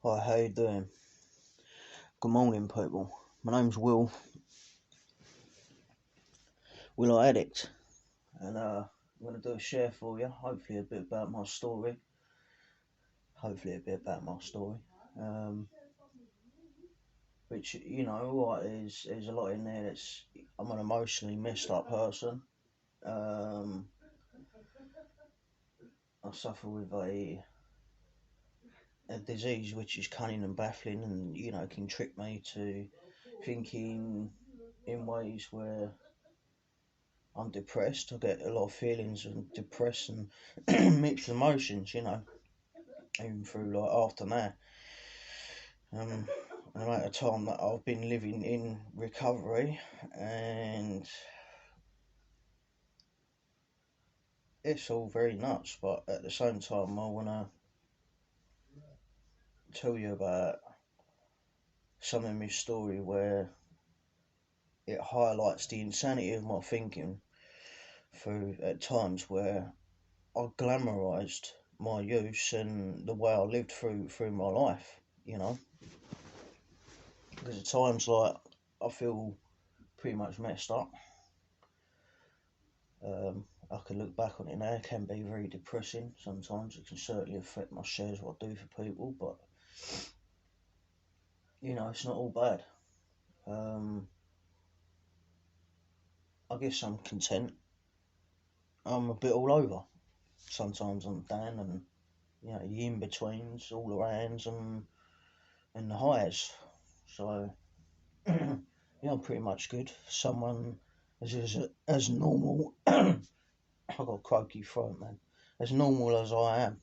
Hi, how you doing? Good morning, people. My name's Will.I.Addict, and I'm going to do a share for you, hopefully a bit about my story. Um, which, you know what, there's a lot in there that's, I'm an emotionally messed up person. Um, I suffer with a disease which is cunning and baffling and, can trick me to thinking in ways where I'm depressed. I get a lot of feelings of depressed and mixed emotions, even through like after that. Um, the amount of time that I've been living in recovery, and it's all very nuts. But at the same time, I want to tell you about some of my story where it highlights the insanity of my thinking through at times where I glamorized my use and the way I lived through my life, because at times like I feel pretty much messed up. I can look back on it now. It can be very depressing sometimes. It can certainly affect my shares, what I do for people, but it's not all bad. Um, I guess I'm content. I'm a bit all over. Sometimes I'm down, and the in betweens, all arounds, and the highs. So yeah, I'm pretty much good. Someone as normal. I've got a croaky throat, man. As normal as I am.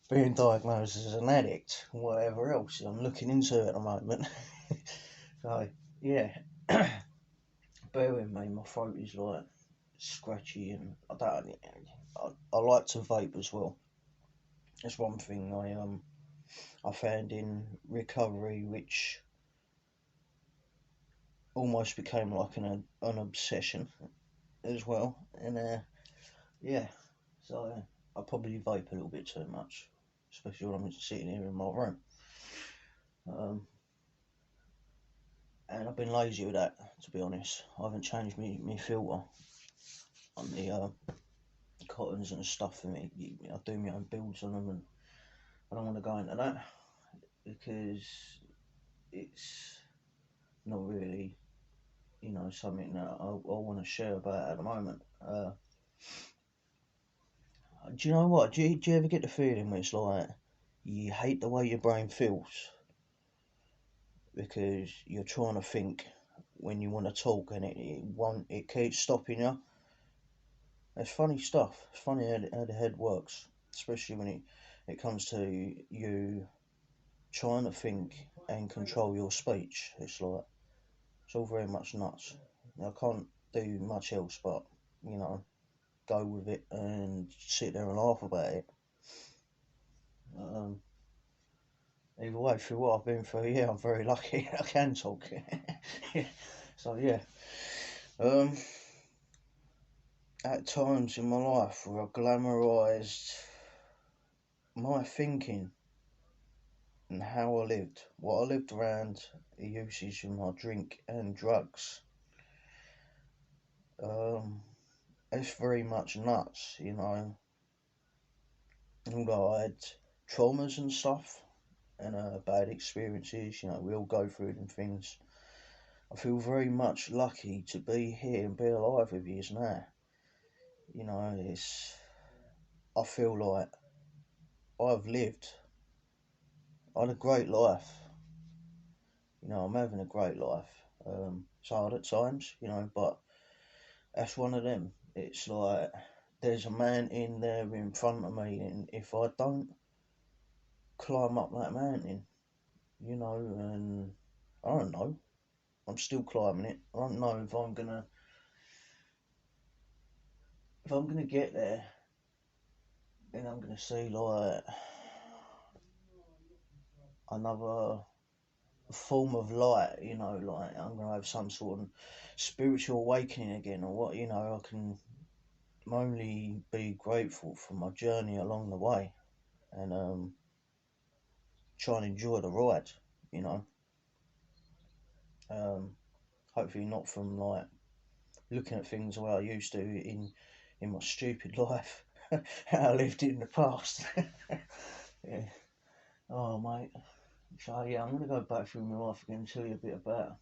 Being diagnosed as an addict, whatever else I'm looking into at the moment. So, yeah, bear with me, my throat is like scratchy and I like to vape as well. That's one thing I found in recovery which almost became like an obsession as well. And yeah, so I probably vape a little bit too much, especially when I'm sitting here in my room. Um, and I've been lazy with that, to be honest. I haven't changed me filter on the cottons and stuff for me. I do my own builds on them, and I don't want to go into that because it's not really, something that I want to share about at the moment. Do you know what? Do you ever get the feeling where it's like you hate the way your brain feels because you're trying to think when you want to talk and it keeps stopping you? It's funny stuff. It's funny how the head works, especially when it comes to you trying to think and control your speech. It's all very much nuts. I can't do much else but you know go with it and sit there and laugh about it. Um, Either way, through what I've been through, yeah, I'm very lucky. I can talk. So yeah, um, at times in my life where I glamorised my thinking and how I lived, what I lived around the usage of my drink and drugs. Um, it's very much nuts, Although I had traumas and stuff and bad experiences, we all go through them things. I feel very much lucky to be here and be alive with you now. It's I feel like I've lived. I had a great life. I'm having a great life. It's hard at times, but that's one of them. It's like there's a man in there in front of me, and if I don't climb up that mountain, and I don't know, I'm still climbing it. I don't know if I'm gonna get there, and I'm gonna see like another form of light, like I'm gonna have some sort of spiritual awakening again, or what, I can only be grateful for my journey along the way. and try and enjoy the ride, you know. Um, Hopefully not from like looking at things the way I used to in my stupid life, how I lived in the past. Yeah. Oh mate. So yeah, I'm gonna go back through my life again and tell you a bit about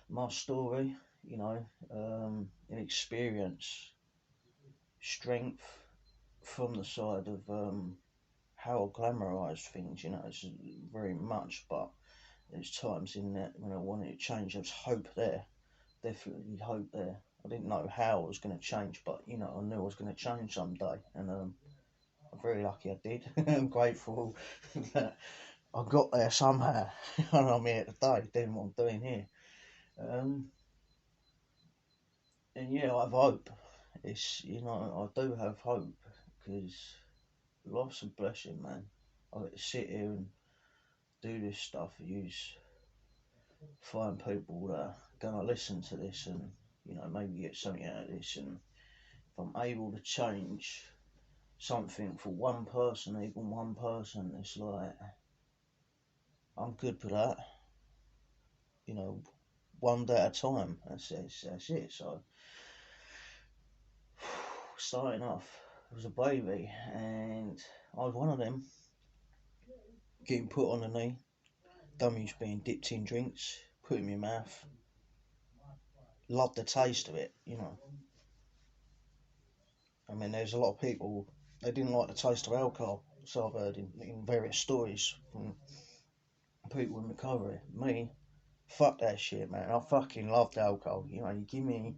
my story. You know, an experience, strength from the side of how I glamorise things. You know, it's very much, but there's times in that when I wanted to change, there's hope there, definitely hope there. I didn't know how it was going to change, but you know, I knew I was going to change someday, and I'm very lucky I did. I'm grateful that I got there somehow, and I'm here today doing what I'm doing here. Um, and yeah, I have hope. It's you know I do have hope because life's a blessing, man. I get to sit here and do this stuff. Use find people that are gonna listen to this and you know maybe get something out of this. And if I'm able to change something for one person, even one person, it's like I'm good with that. You know, one day at a time. That's it. So starting off, I was a baby, and I was one of them getting put on the knee, dummies being dipped in drinks, put in my mouth. Loved the taste of it, you know. I mean, there's a lot of people they didn't like the taste of alcohol. So I've heard in various stories from people in recovery. Me, fuck that shit, man. I fucking loved alcohol. You know, you give me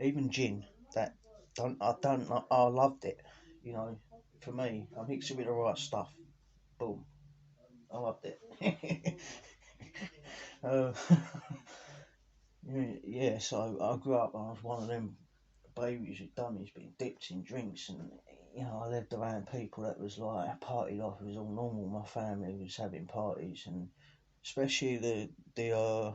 even gin. That don't I loved it. You know, for me, I mix it with the right stuff. Boom, I loved it. uh, yeah, so I grew up. I was one of them babies with dummies being dipped in drinks, and you know, I lived around people that was like a party life was all normal. My family was having parties, and especially the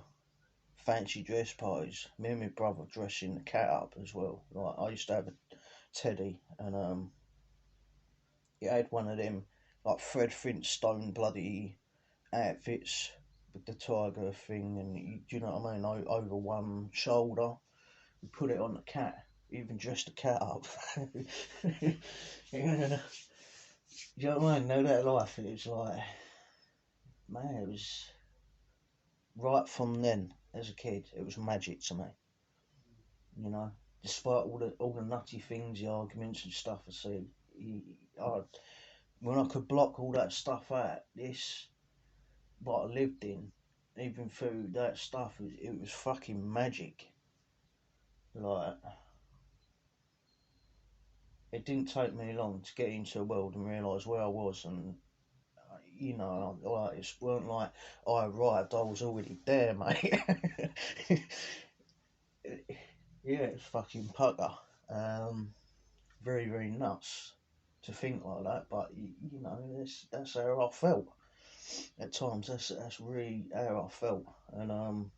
fancy dress parties. Me and my brother dressing the cat up as well. Like I used to have a teddy, and he had one of them like Fred Flintstone bloody outfits with the tiger thing, and do you know what I mean? Over one shoulder, we put it on the cat. Even dressed the cat up. Yeah. Do you know what I mean? Know that life. It was like, man, it was right from then as a kid. It was magic to me. You know, despite all the nutty things, the arguments and stuff I see, I, when I could block all that stuff out, this what I lived in, even through that stuff, it was fucking magic. Like, it didn't take me long to get into the world and realise where I was, and you know, like it weren't like I arrived, I was already there, mate. Yeah, it's fucking pucker. Um, Very, very nuts to think like that, but you know, that's how I felt at times. That's really how I felt, and I'll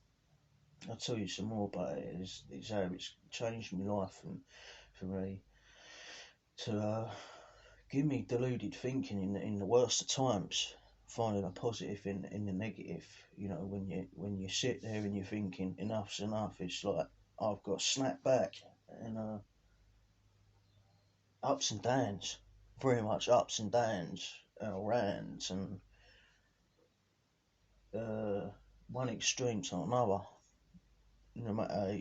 tell you some more about it. It's how it's changed my life, and for me to give me deluded thinking in the worst of times, finding a positive in the negative. You know, when you sit there and you're thinking enough's enough, it's like I've got to snap back and ups and downs, very much ups and downs, rants and uh, one extreme to another. No matter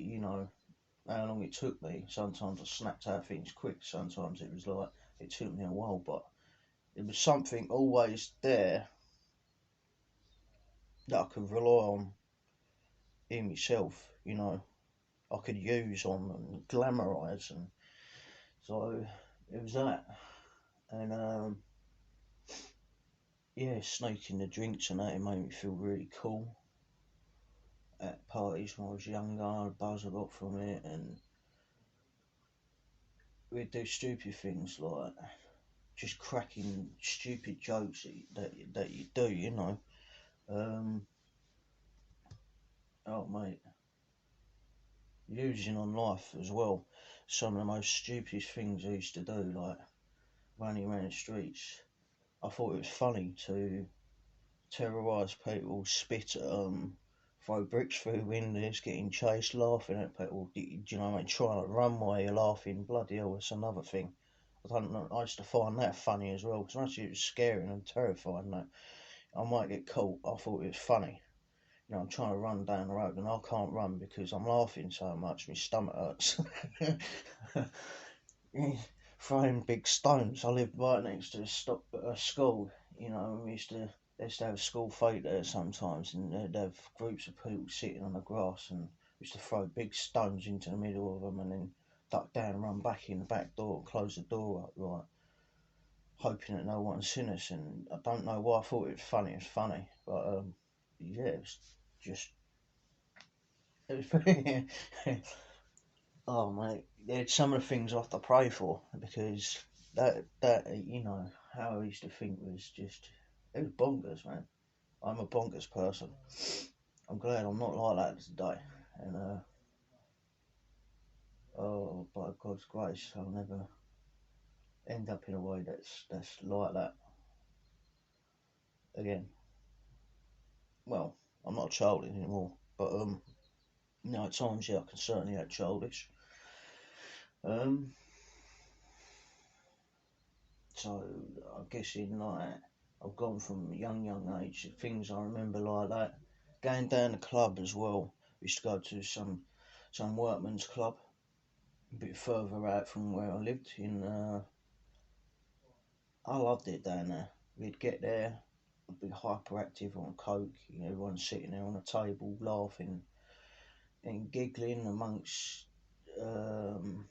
how long it took me. Sometimes I snapped out things quick. Sometimes it was like it took me a while, but it was something always there that I could rely on in myself. You know, I could use on and glamorise, and so it was that. And yeah, sneaking the drinks and that it made me feel really cool at parties when I was younger. I'd buzz a lot from it, and we'd do stupid things like just cracking stupid jokes that you do, you know. Um, oh mate, using on life as well. Some of the most stupidest things I used to do, like running around the streets, I thought it was funny to terrorise people, spit at them, throw bricks through windows, getting chased, laughing at people. Do you know what I mean? Trying to run while you're laughing. Bloody hell, that's another thing. I don't know. I used to find that funny as well because actually it was scary and terrifying. That I might get caught. I thought it was funny. You know, I'm trying to run down the road and I can't run because I'm laughing so much. My stomach hurts. Throwing big stones. I lived right next to a school. You know, they used to have school fete there sometimes, and they'd have groups of people sitting on the grass, and we used to throw big stones into the middle of them, and then duck down and run back in the back door and close the door up, right, hoping that no one seen us. And I don't know why I thought it was funny. It's funny, but yeah, it was just. It was oh mate, it's some of the things I have to pray for because that you know how I used to think was just it was bonkers, man. I'm a bonkers person. I'm glad I'm not like that today, and oh by God's grace, I'll never end up in a way that's like that again. Well, I'm not childish anymore, but you know, at times yeah, I can certainly act childish. Um, so I guess in like I've gone from young age things I remember like that. Going down the club as well. We used to go to some workman's club a bit further out from where I lived. In I loved it down there. We'd get there, I'd be hyperactive on coke. You know, everyone's sitting there on a table laughing and giggling amongst um,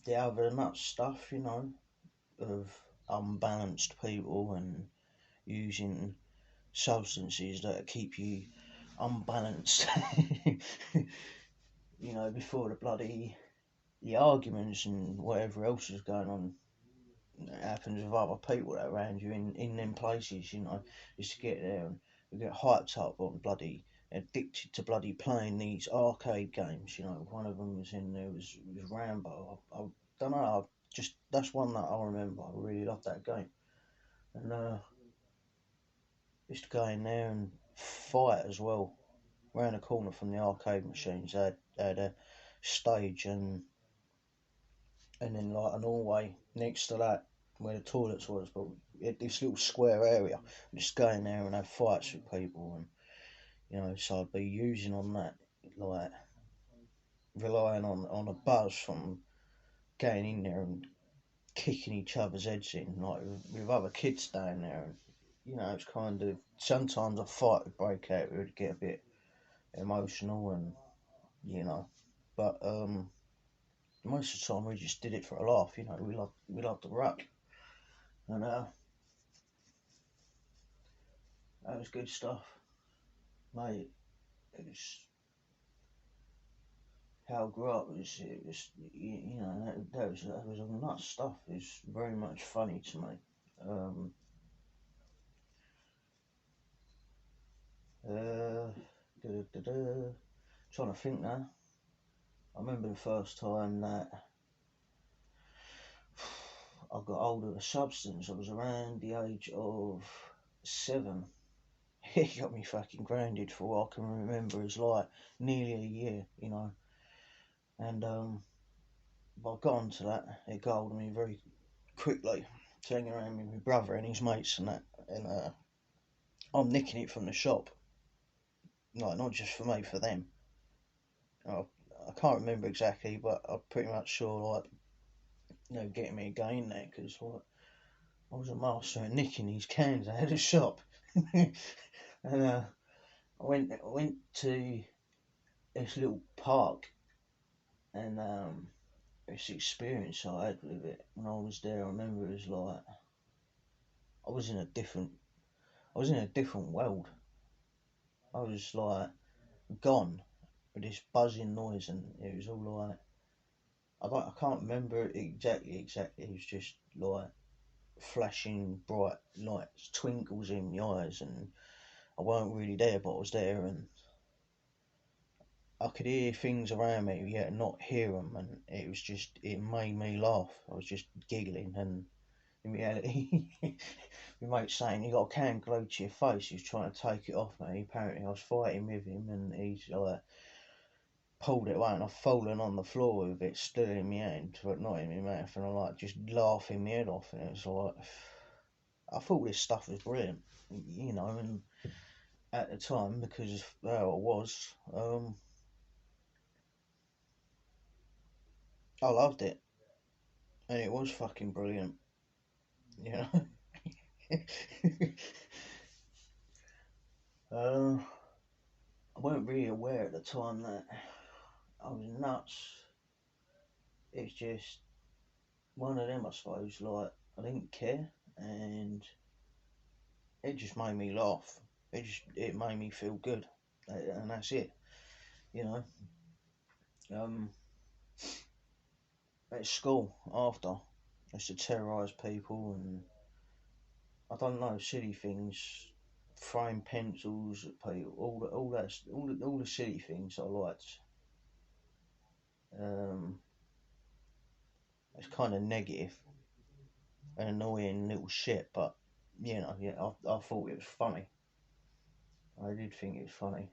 the other nut stuff. You know, of unbalanced people and using substances that keep you unbalanced. You know, before the arguments and whatever else is going on happens with other people that are around you in them places, you know, just to get there and we get hyped up on bloody addicted to bloody playing these arcade games. You know, one of them was in there was Rambo. I don't know. I just that's one that I remember. I really loved that game, and used to go in there and fight as well. Round the corner from the arcade machines, they had a stage and then like an hallway next to that where the toilets was, but this little square area. Just go in there and have fights with people, and you know, so I'd be using on that, like relying on a buzz from getting in there and kicking each other's heads in, like with other kids down there. And, you know, it's kind of sometimes a fight would break out, it would get a bit emotional, and you know, but most of the time we just did it for a laugh. You know, we loved the rap, and that was good stuff, mate. It was how I grew up. It was you know that was all nuts stuff. It's very much funny to me. Um, uh, da-da-da-da. Trying to think now. I remember the first time that I got hold of a substance. I was around the age of 7. It got me fucking grounded for what I can remember as like nearly a year, you know. And but I got onto that. It got hold of me very quickly, hanging around with my brother and his mates and that. And I'm nicking it from the shop, like not just for me, for them. I, I can't remember exactly, but I'm pretty much sure, like, you know, getting me again there because what I was a master at nicking these cans out of the shop. And I went to this little park and this experience I had with it when I was there. I remember it was like I was in a different I was in a different world. I was like gone with this buzzing noise, and it was all like I can't remember it exactly. It was just like flashing bright lights, twinkles in my eyes, and I weren't really there, but I was there, and I could hear things around me, yet not hear them, and it made me laugh. I was just giggling, and in reality. My mate saying he got a can glued to your face. He was trying to take it off me. Apparently, I was fighting with him, and he's like pulled it away, and I've fallen on the floor with it still in my hand, but not in my mouth, and I'm like just laughing my head off, and it was like I thought this stuff was brilliant, you know, and at the time because of how it was, I loved it, and it was fucking brilliant, you know. uh, I weren't really aware at the time that I was nuts. It's just one of them, I suppose. Like I didn't care, and it just made me laugh. It made me feel good, and that's it. You know. Um, at school after, I used to terrorise people, and I don't know, silly things, throwing pencils at people, all the silly things I liked. Um, it's kind of negative and annoying little shit, but you know, yeah, I thought it was funny. I did think it was funny.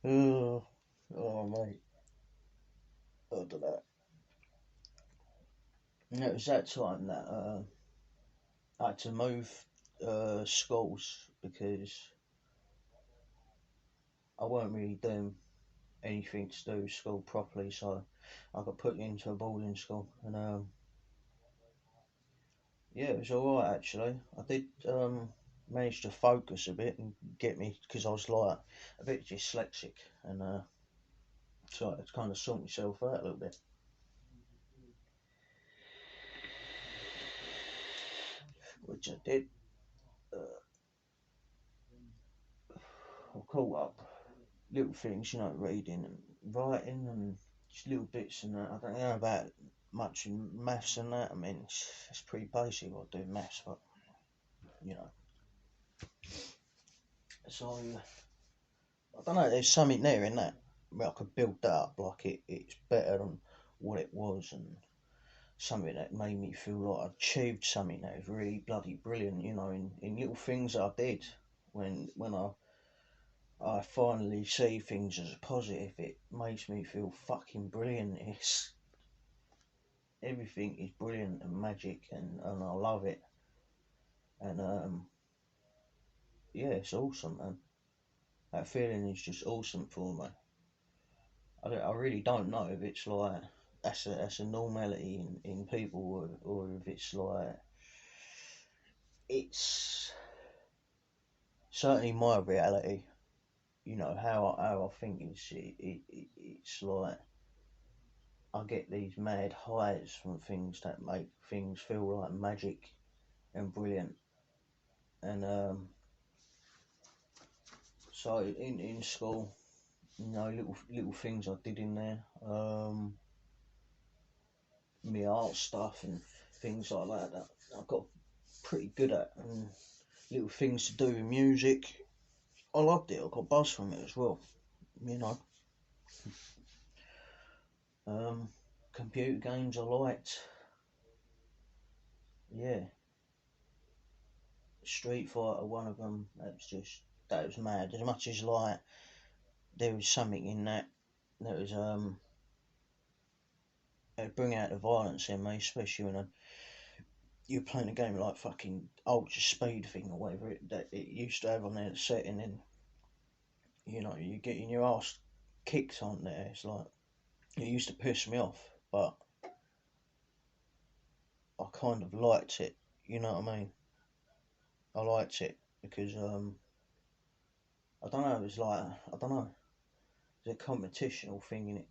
oh, oh, mate, I don't know. And it was that time that I had to move schools because I weren't really doing anything to do with school properly, so I got put into a boarding school, and yeah, it was all right actually. I did manage to focus a bit and get me because I was like a bit dyslexic, and so I had to kind of sort myself out a little bit, which I did. Uh, I caught up little things, you know, reading and writing and just little bits and that. I don't know about much in maths and that. I mean, it's pretty basic what I do in maths, but you know. So I don't know. There's something there in that where I could build that up like it's better than what it was, and something that made me feel like I achieved something that was really bloody brilliant. You know, in little things I did when I finally see things as a positive, it makes me feel fucking brilliant. It's everything is brilliant and magic, and I love it. And yeah, it's awesome, man. That feeling is just awesome for me. I really don't know if it's like that's a normality in people, or if it's like it's certainly my reality. You know how I think it's like I get these mad highs from things that make things feel like magic and brilliant. And so in school, you know, little things I did in there, me art stuff and things like that I got pretty good at, and little things to do with music. I loved it. I got buzz from it as well. You know, um, computer games I liked. Yeah, Street Fighter, one of them. That was mad. As much as like there was something in that was it bring out the violence in me, especially when you're playing a game like fucking ultra speed thing or whatever that it used to have on there setting, and you know you're getting your ass kicked on there. It's like it used to piss me off, but I kind of liked it. You know what I mean? I liked it because I don't know. It was like I don't know. There's a competitional thing in it.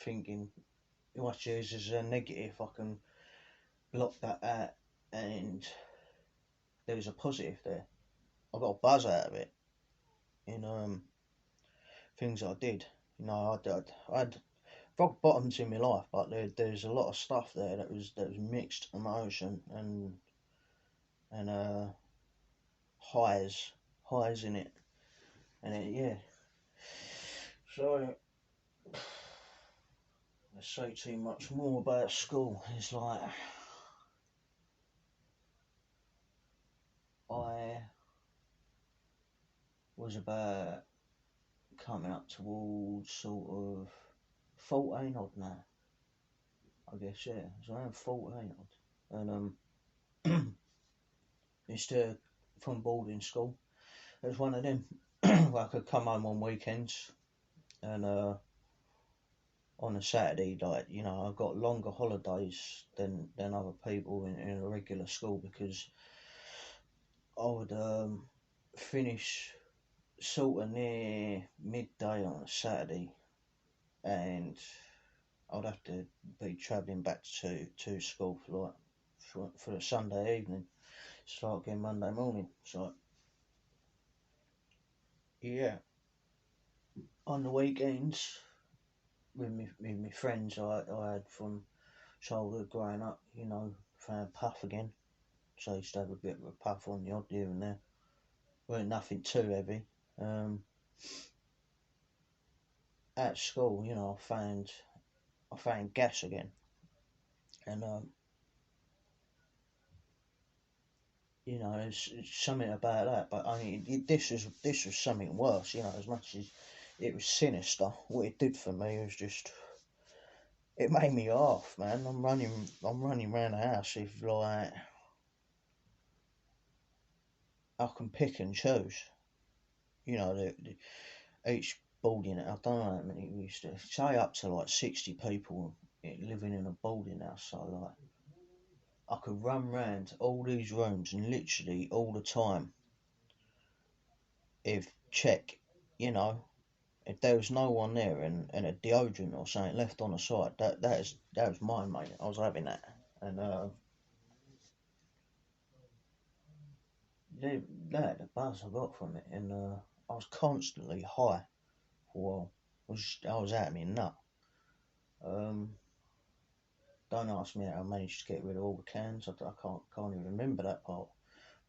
Thinking much as a negative, I can block that out, and there was a positive there. I got a buzz out of it in things I did. You know, I had rock bottoms in my life, but there's a lot of stuff there that was mixed emotion, and and highs in it, and yeah. So I say too much more about school. It's like I was about coming up towards sort of 14 odd now, I guess, yeah. I was around 14 odd. And used to, from boarding school, it was one of them where I could come home on weekends and on a Saturday, like, you know, I got longer holidays than other people in a regular school because I would finish sort of near midday on a Saturday, and I'd have to be travelling back to school for like for a Sunday evening, start again Monday morning. So yeah, on the weekends with my friends I had from childhood growing up, you know, found puff again. So I used to have a bit of a puff on the odd here and there. Weren't nothing too heavy. Um, at school, you know, I found gas again, and you know, it's something about that. But I mean, this was something worse. You know, as much as it was sinister, what it did for me was just it made me laugh, man. I'm running around the house if like I can pick and choose. You know, each boarding. I don't know how many we used to say up to like 60 people living in a boarding house. So like I could run round all these rooms and literally all the time if check, you know, if there was no one there and a deodorant or something left on the side, that was mine, mate. I was having that, and yeah, that the buzz I got from it, and I was constantly high for a while. I was out of me nut. Um, don't ask me how I managed to get rid of all the cans. I can't even remember that part.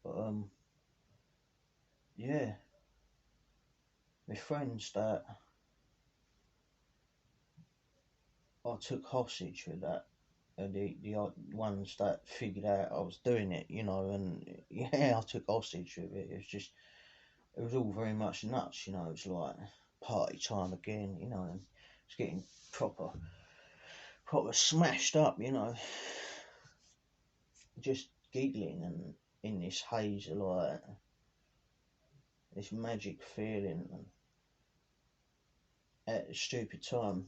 But yeah, my friends that I took hostage with that, the ones that figured out I was doing it, you know, and yeah, I took hostage with it. It was all very much nuts, you know. It was like party time again, you know, and it's getting proper smashed up, you know, just giggling and in this haze of like this magic feeling, and at a stupid time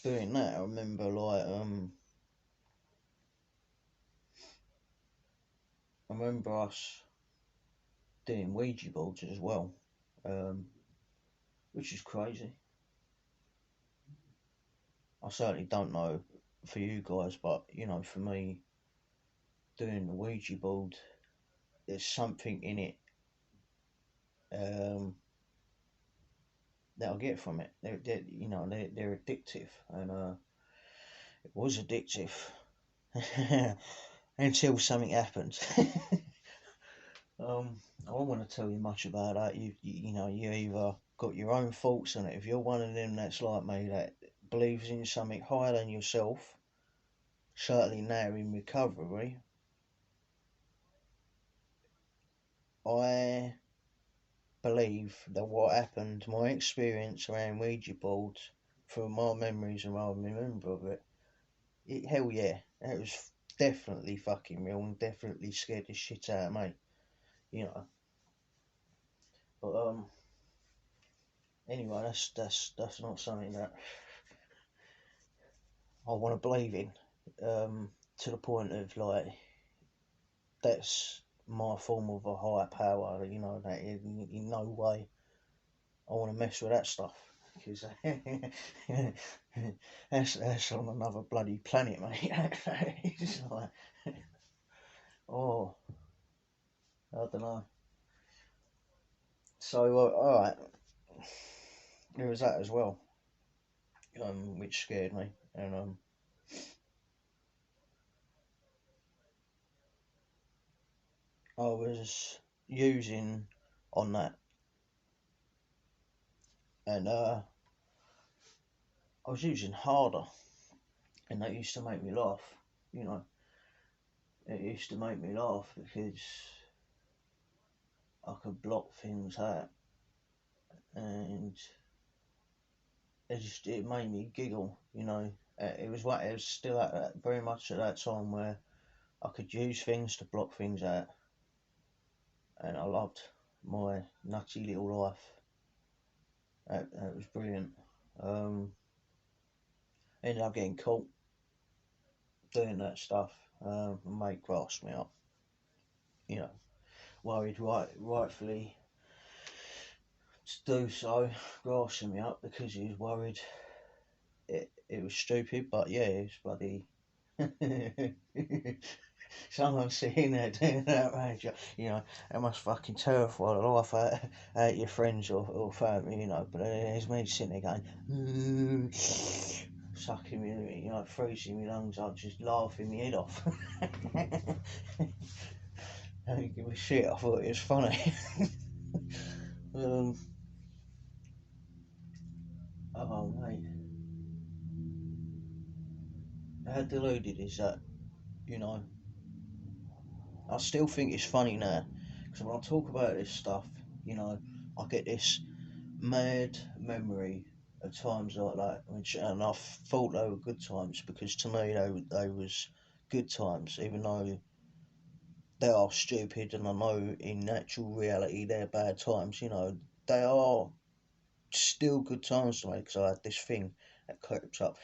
doing that. I remember like I remember us doing Ouija boards as well, um, which is crazy. I certainly don't know for you guys, but you know, for me, doing the Ouija board, there's something in it um, that I get from it. You know, they're addictive, and it was addictive until something happens. I don't want to tell you much about that. You know, you either got your own thoughts on it. If you're one of them that's like me that believes in something higher than yourself, certainly now in recovery, I believe that what happened, my experience around Ouija boards, from my memories and what I remember of it, hell yeah, it was definitely fucking real and definitely scared the shit out of me, you know. But anyway, that's not something that I want to believe in. To the point of like that's my form of a higher power, you know, that in no way I want to mess with that stuff because that's on another bloody planet, mate. It's like, oh, I don't know. So, all right, there was that as well, which scared me, and I was using on that, and I was using harder, and that used to make me laugh. You know, it used to make me laugh because I could block things out, and it made me giggle. You know, it was still at that, very much at that time where I could use things to block things out, and I loved my nutty little life. That was brilliant. Um, Ended up getting caught doing that stuff. My mate grasped me up. You know, worried rightfully to do so, grasping me up because he was worried it was stupid. But yeah, it was bloody. Someone sitting there doing that range, you know, it must fucking terrify the life out your friends or family, you know. But there's me sitting there going, sucking me, you know, freezing my lungs up, just laughing my head off. I didn't give a shit. I thought it was funny. um, oh mate, how deluded is that? You know, I still think it's funny now because when I talk about this stuff, you know, I get this mad memory of times like that, and I thought they were good times because to me they was good times, even though they are stupid, and I know in actual reality they're bad times. You know, they are still good times to me because I had this thing that creeps up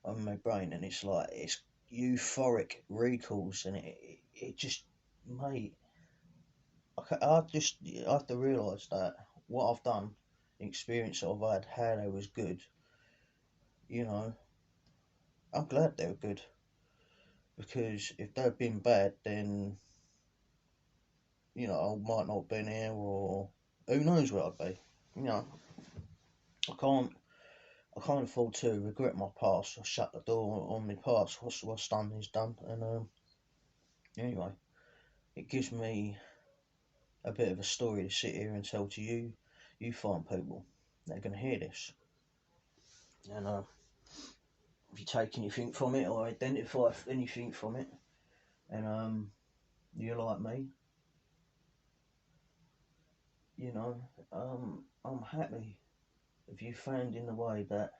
on my brain, and it's like it's euphoric recalls, and it just mate, I have to realise that what I've done, the experience that I've had, how they was good. You know, I'm glad they were good because if they'd been bad, then you know I might not have been here, or who knows where I'd be. You know, I can't I can't afford to regret my past or shut the door on my past. What's done is done, and anyway, it gives me a bit of a story to sit here and tell to you, you fine people that are going to hear this, and if you take anything from it or identify anything from it, and you're like me, you know, I'm happy if you found in the way that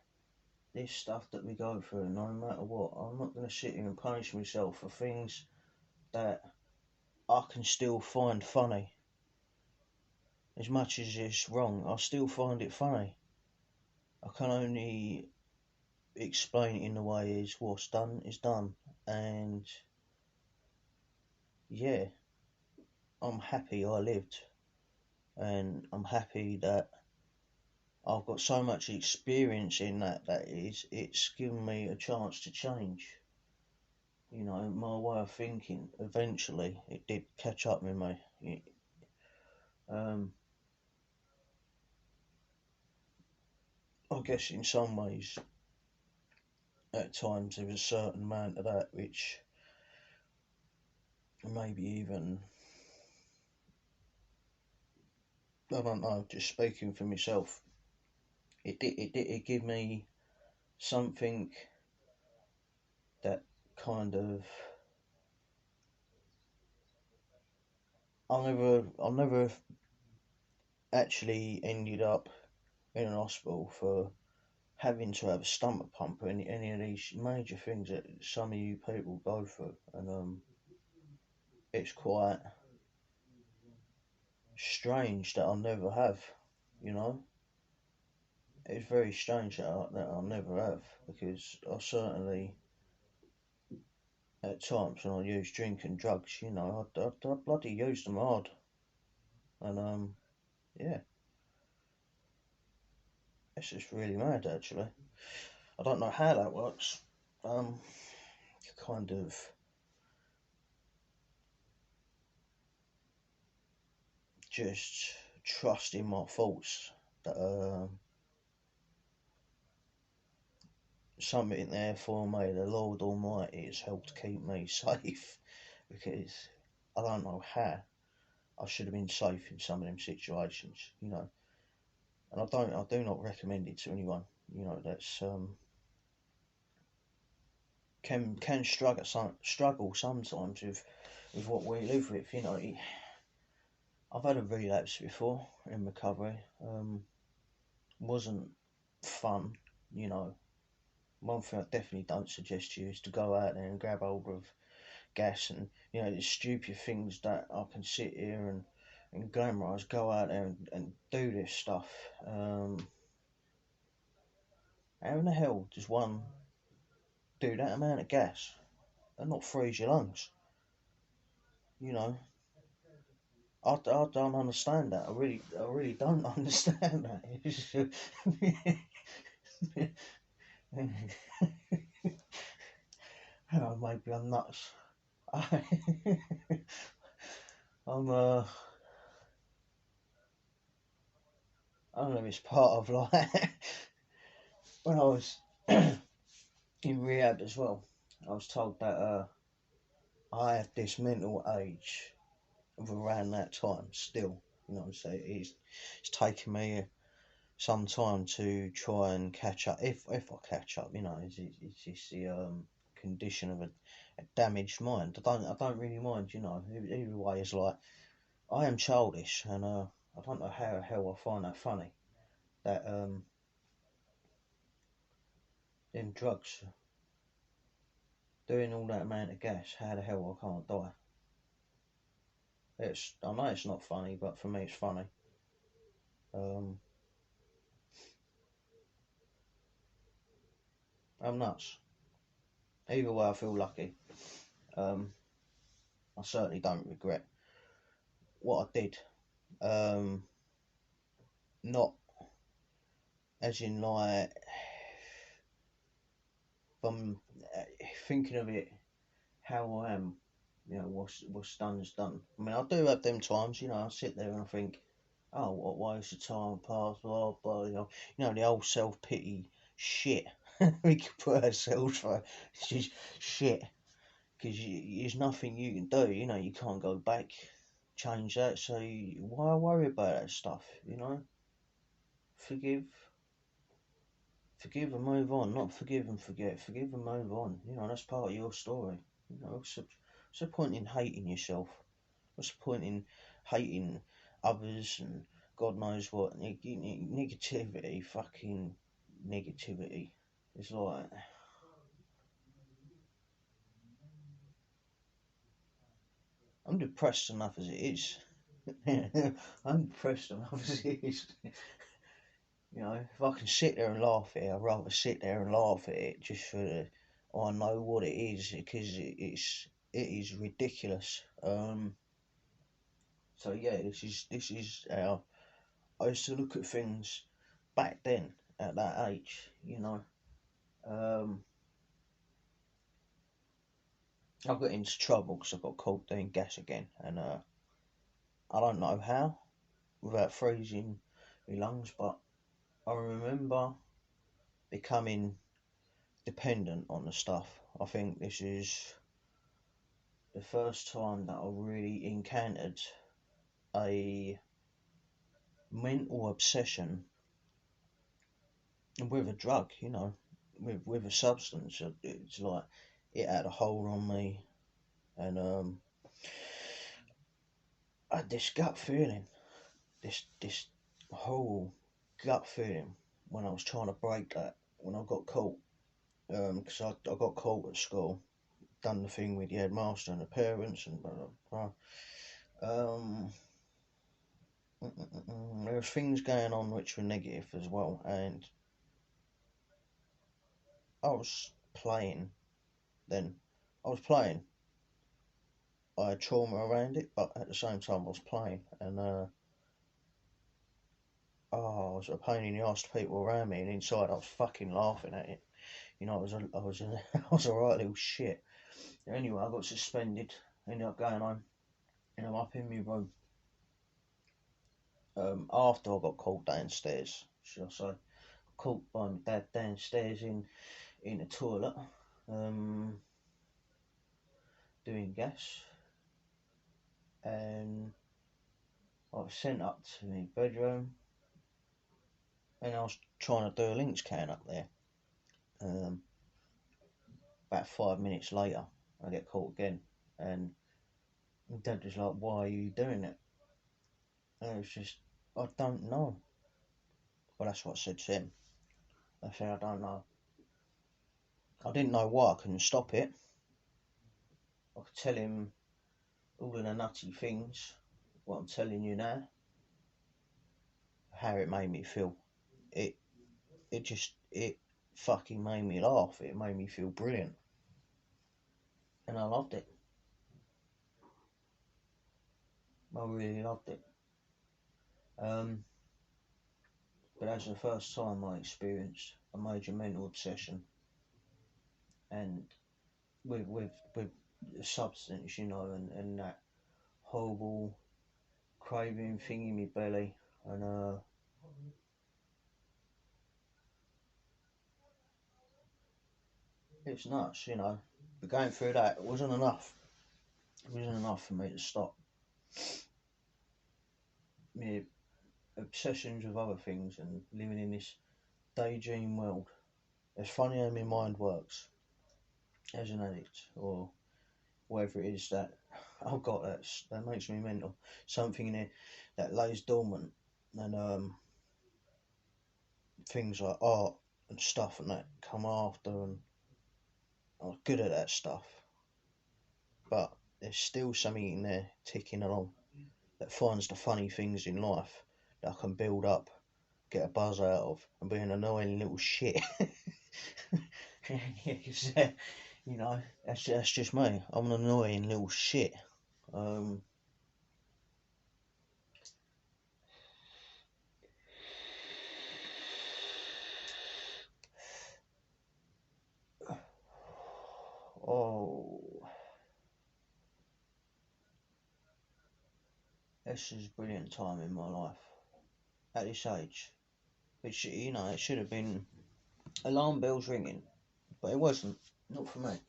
this stuff that we go through, no matter what, I'm not going to sit here and punish myself for things that I can still find funny. As much as it's wrong, I still find it funny. I can only explain it in the way is what's done is done. And yeah, I'm happy I lived. And I'm happy that I've got so much experience in that it's given me a chance to change. You know, my way of thinking, eventually, it did catch up with me. Um, I guess in some ways, at times, there was a certain amount of that which maybe even, I don't know, just speaking for myself, it gave me something that kind of, I never actually ended up in an hospital for having to have a stomach pump or any of these major things that some of you people go through, and it's quite strange that I'll never have. You know, it's very strange that I'll never have because I certainly at times when I use drink and drugs, you know, I bloody use them hard, and yeah, it's just really mad actually. I don't know how that works. Um, kind of just trust in my thoughts that something there for me. The Lord Almighty has helped keep me safe because I don't know how. I should have been safe in some of them situations, you know. And I do not recommend it to anyone, you know, that's can struggle sometimes with what we live with, you know. I've had a relapse before in recovery. Wasn't fun, you know. One thing I definitely don't suggest to you is to go out there and grab hold of gas and, you know, the stupid things that I can sit here and glamorise, go out there and do this stuff. How in the hell does one do that amount of gas and not freeze your lungs? You know, I don't understand that. I really don't understand that. Oh, maybe I'm nuts. I'm I don't know. It's part of like when I was in rehab as well. I was told that I had this mental age of around that time still. You know, so it's taken me some time to try and catch up. If I catch up, you know, it's just the condition of a damaged mind. I don't really mind, you know. Either way, it's like I am childish, and I don't know how the hell I find that funny. That them drugs, doing all that amount of gas, how the hell I can't die? I know it's not funny, but for me it's funny. Um, I'm nuts. Either way, I feel lucky. Um, I certainly don't regret what I did. Um, not as in like, if I'm thinking of it how I am, you know, what's done is done. I mean, I do have them times, you know, I sit there and I think, oh, what waste of time passed, blah blah, you know, the old self pity shit we can put ourselves through. It's just shit because there's nothing you can do, you know, you can't go back, change that. So why worry about that stuff, you know? Forgive, forgive and move on, not forgive and forget. Forgive and move on. You know, that's part of your story. You know, what's the point in hating yourself? What's the point in hating others and God knows what? Negativity, fucking negativity. It's like, I'm depressed enough as it is. I'm depressed enough as it is. You know, if I can sit there and laugh at it, I'd rather sit there and laugh at it just for the, I know what it is because it is ridiculous. So yeah, this is how I used to look at things back then at that age. You know, um, I got into trouble because I got caught doing gas again, and I don't know how without freezing my lungs, but I remember becoming dependent on the stuff. I think this is the first time that I really encountered a mental obsession with a drug, you know, with a substance. It's like it had a hold on me, and I had this gut feeling, this whole gut feeling when I was trying to break that when I got caught. Because I got caught at school, done the thing with the headmaster and the parents and blah blah blah. There was things going on which were negative as well, and I was playing then. I was playing. I had trauma around it, but at the same time I was playing, and oh, I was a pain in the ass to people around me, and inside I was fucking laughing at it. You know, I was a right little shit. Anyway, I got suspended. Ended up going home, and I'm up in my room. After I got called downstairs, should I say, caught by my dad downstairs in the toilet, um, doing gas, and I was sent up to my bedroom, and I was trying to do a Lynx can up there. Um, about 5 minutes later, I get caught again, and Dad was like, "Why are you doing it?" And it was just, I don't know. Well, that's what I said to him. I said, I don't know. I didn't know why I couldn't stop it. I could tell him all of the nutty things, what I'm telling you now, how it made me feel. It it fucking made me laugh. It made me feel brilliant, and I loved it. I really loved it. Um, but that's the first time I experienced a major mental obsession, and with substance, and that horrible craving thing in my belly, and it's nuts. But going through that, it wasn't enough. It wasn't enough for me to stop my obsessions with other things and living in this daydream world. It's funny how my mind works as an addict, or whatever it is that I've got that makes me mental. Something in there that lays dormant, and things like art and stuff and that come after, and I'm good at that stuff, but there's still something in there ticking along that finds the funny things in life that I can build up, get a buzz out of, and be an annoying little shit. Yeah, 'cause, that's just me. I'm an annoying little shit. Um, oh, this is a brilliant time in my life at this age. Which it should have been alarm bells ringing, but it wasn't. Not for me.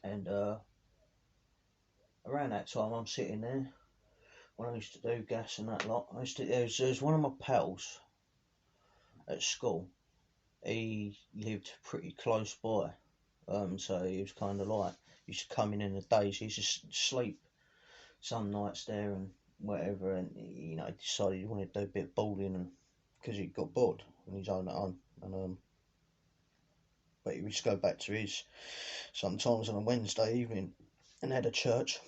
And around that time, I'm sitting there when I used to do gas and that lot. There was one of my pals at school. He lived pretty close by, so he was kind of like used to come in the days. He used to sleep some nights there and whatever, and he decided he wanted to do a bit of bowling, and because he got bored on his own at home, and but he would just go back to his sometimes on a Wednesday evening and had a church.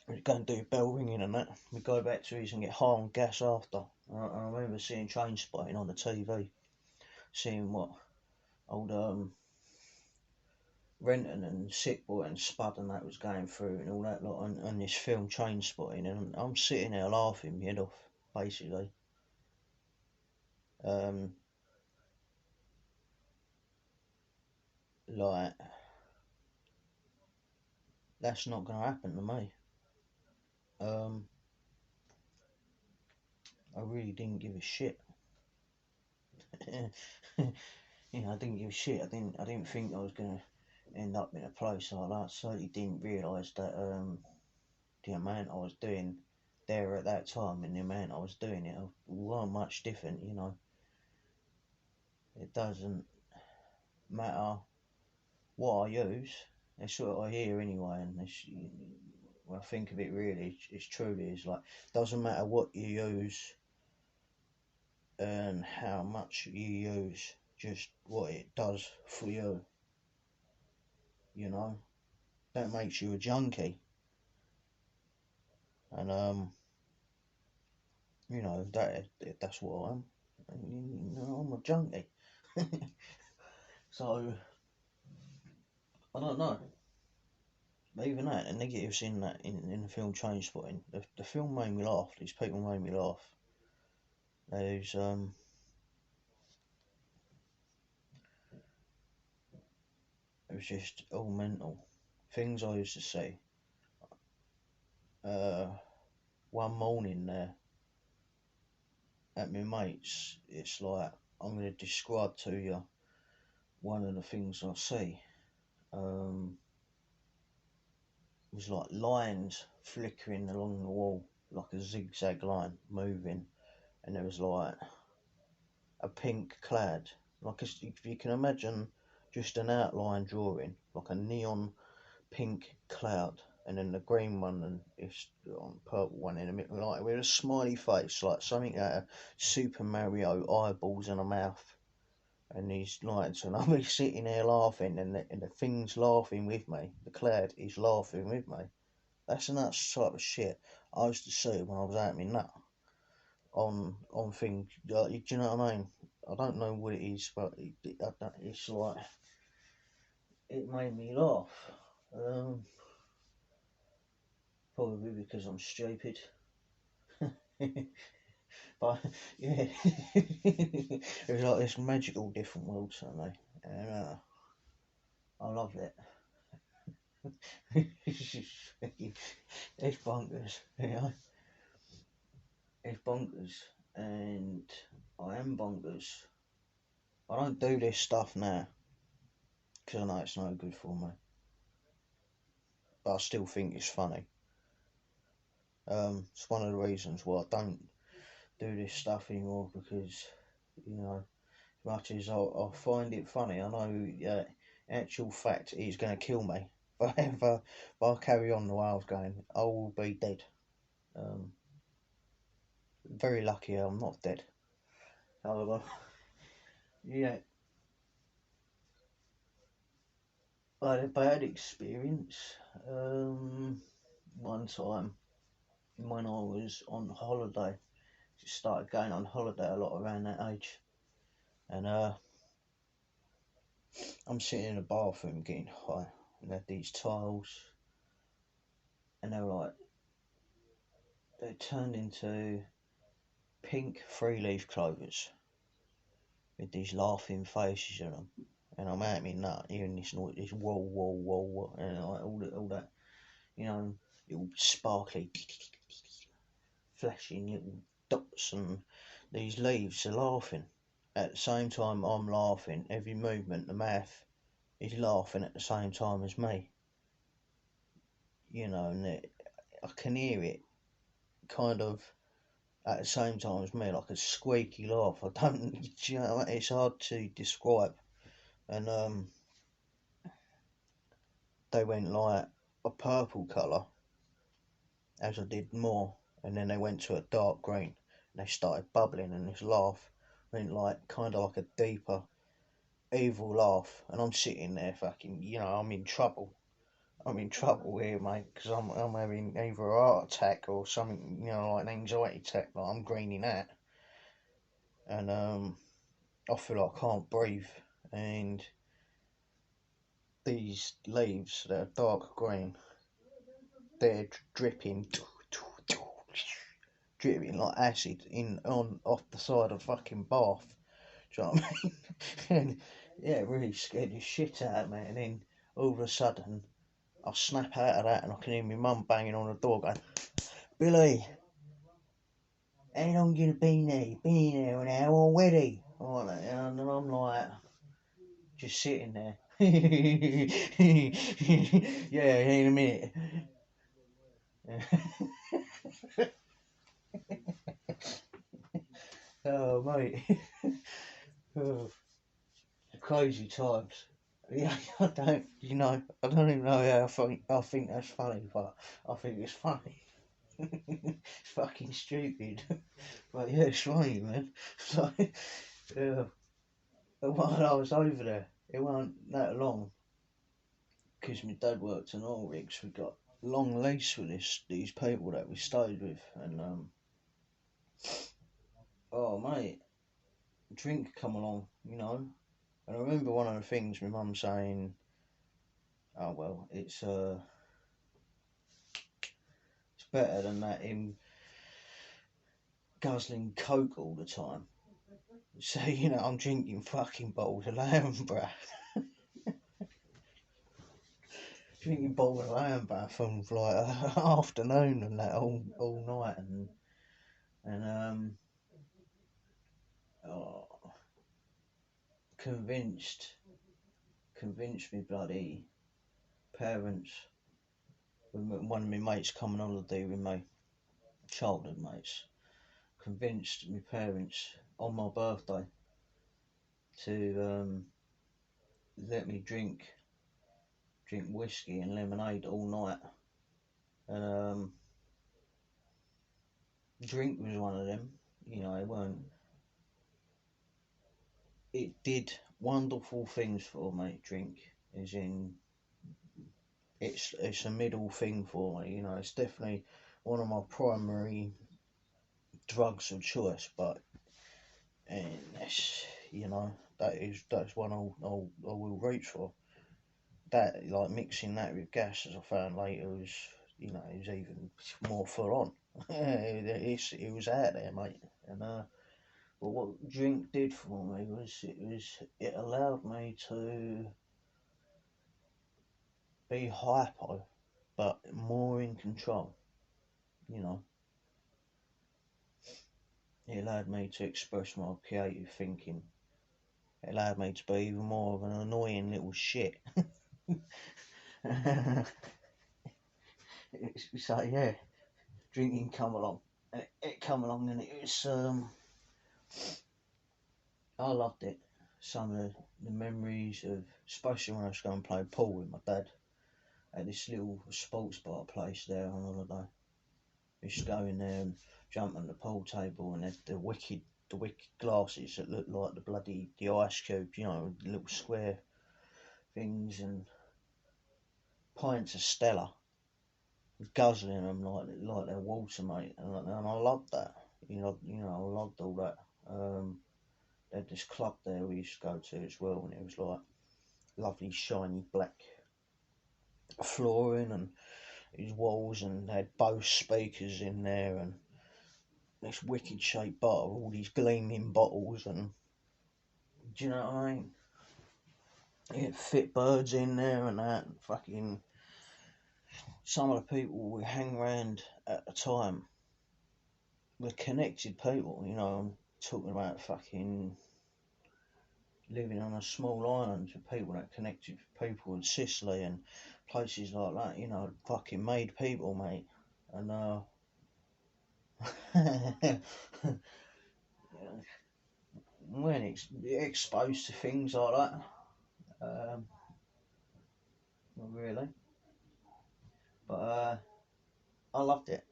We'd go and do bell ringing and that. We'd go back to his and get high on gas after. I remember seeing Train Spotting on the TV, seeing what old Renton and Sick Boy and Spud and that was going through and all that lot, and this film Train Spotting, and I'm sitting there laughing my head off, basically. Um, like, that's not going to happen to me. Um, I really didn't give a shit. I didn't give a shit. I didn't think I was gonna end up in a place like that. Certainly didn't realise that the amount I was doing there at that time and the amount I was doing it weren't much different. It doesn't matter what I use. That's what I hear anyway, and when I think of it really, it's truly is like doesn't matter what you use and how much you use, just what it does for you. You know that makes you a junkie, and that's what I am. I'm a junkie. So I don't know. Even that, the negatives in that in the film Trainspotting, the film made me laugh. These people made me laugh. There's it was just all mental things I used to see. Uh, one morning there at my mates, it's like I'm going to describe to you one of the things I see. It was like lines flickering along the wall, like a zigzag line moving, and there was like a pink clad, like if you can imagine just an outline drawing, like a neon pink cloud, and then the green one and it's on purple one in the middle, like with a smiley face, like something out of Super Mario eyeballs and a mouth. And these lights, and I'll be sitting there laughing, and the thing's laughing with me. The cloud is laughing with me. That's the nuts type of shit I used to see when I was out in nut on things. Like, do you know what I mean? I don't know what it is, but it's like it made me laugh. Probably because I'm stupid. But yeah, it's like this magical different world suddenly, and I love it. It's bonkers, you know. It's bonkers, and I am bonkers. I don't do this stuff now because I know it's no good for me, but I still think it's funny. It's one of the reasons why I don't do this stuff anymore because, you know, as much as I find it funny, I know actual fact it's going to kill me. If I carry on the way I was going, I will be dead. Um, very lucky I'm not dead. However, yeah, I had a bad experience one time when I was on holiday. Just started going on holiday a lot around that age, and I'm sitting in the bathroom getting high, and they had these tiles, and they turned into pink three-leaf clovers with these laughing faces in them, and I'm out me nut hearing this noise, this whoa whoa whoa whoa, and like all that, you know, little sparkly, flashing little dots, and these leaves are laughing. At the same time, I'm laughing. Every movement, the mouth is laughing at the same time as me. You know, and I can hear it kind of at the same time as me, like a squeaky laugh. I don't, you know, it's hard to describe. And they went like a purple colour as I did more, and then they went to a dark green, and they started bubbling, and this laugh went like kind of like a deeper, evil laugh, and I'm sitting there fucking, you know, I'm in trouble. I'm in trouble here, mate, because I'm having either a heart attack or something, you know, like an anxiety attack that I'm greening at, and I feel like I can't breathe, and these leaves that are dark green, they're dripping, dripping like acid in on off the side of the fucking bath. Do you know what I mean? And yeah, it really scared the shit out of me. And then all of a sudden, I snap out of that, and I can hear my mum banging on the door, going, "Billy, how long you been there? You been in there an hour already?" And I'm like, just sitting there. Yeah, in a minute. Oh, mate. Oh, crazy times. Yeah, I don't, you know, I don't even know how I think that's funny, but I think it's funny. It's fucking stupid. But yeah, it's funny, man. So, yeah, while I was over there, it wasn't that long, because my dad worked in oil rigs. We got long lease with these people that we stayed with, and oh mate, drink come along, you know. And I remember one of the things my mum saying, "Oh well, it's better than that him guzzling coke all the time." So you know, I'm drinking fucking bottles of lamb breath, drinking bottles of lamb breath from like afternoon and that all night, and oh, convinced convinced me bloody parents with one of my mates coming on holiday with me, childhood mates convinced my parents on my birthday to let me drink whiskey and lemonade all night. And drink was one of them. You know, it weren't. It did wonderful things for me. Drink, as in, it's a middle thing for me. You know, it's definitely one of my primary drugs of choice. But and that's, you know, that's one I will reach for. That, like, mixing that with gas, as I found later, was, you know, it was even more full on. It was out there, mate. And but what drink did for me was it allowed me to be hypo, but more in control. You know, it allowed me to express my creative thinking. It allowed me to be even more of an annoying little shit. So yeah, drinking come along, and it come along, and it was I loved it. Some of the memories of, especially when I used to go and play pool with my dad at this little sports bar place there on holiday. We used to go in there and jump on the pool table, and the wicked glasses that looked like the ice cube, you know, little square things, and pints of Stella, guzzling them like they're water, mate. And I loved that. I loved all that. They had this club there we used to go to as well, and it was like lovely shiny black flooring and these walls, and they had Bose speakers in there, and this wicked shaped bar with all these gleaming bottles, and do you know what I mean? It had fit birds in there and that, and fucking some of the people we hang around at the time were connected people, you know. I'm talking about fucking living on a small island with people that connected with people in Sicily and places like that, you know, fucking made people, mate. And when exposed to things like that, not really, but I loved it.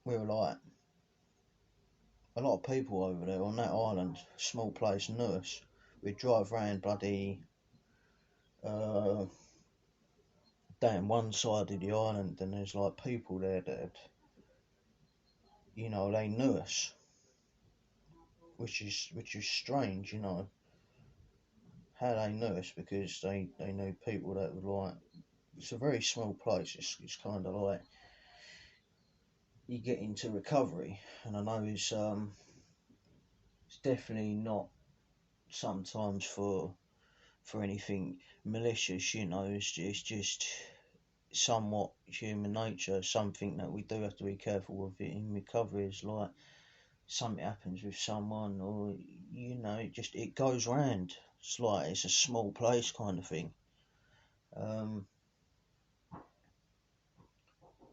We were like a lot of people over there on that island, small place, knew us. We'd drive round bloody uh, down one side of the island, and there's like people there that, you know, they knew us, which is strange, you know, how they knew us, because they knew people that were like, it's a very small place. It's kind of like you get into recovery, and I know it's definitely not sometimes for anything malicious, you know. It's just somewhat human nature, something that we do have to be careful with it in recovery. Is like something happens with someone, or, you know, it goes round. It's like it's a small place kind of thing. Um,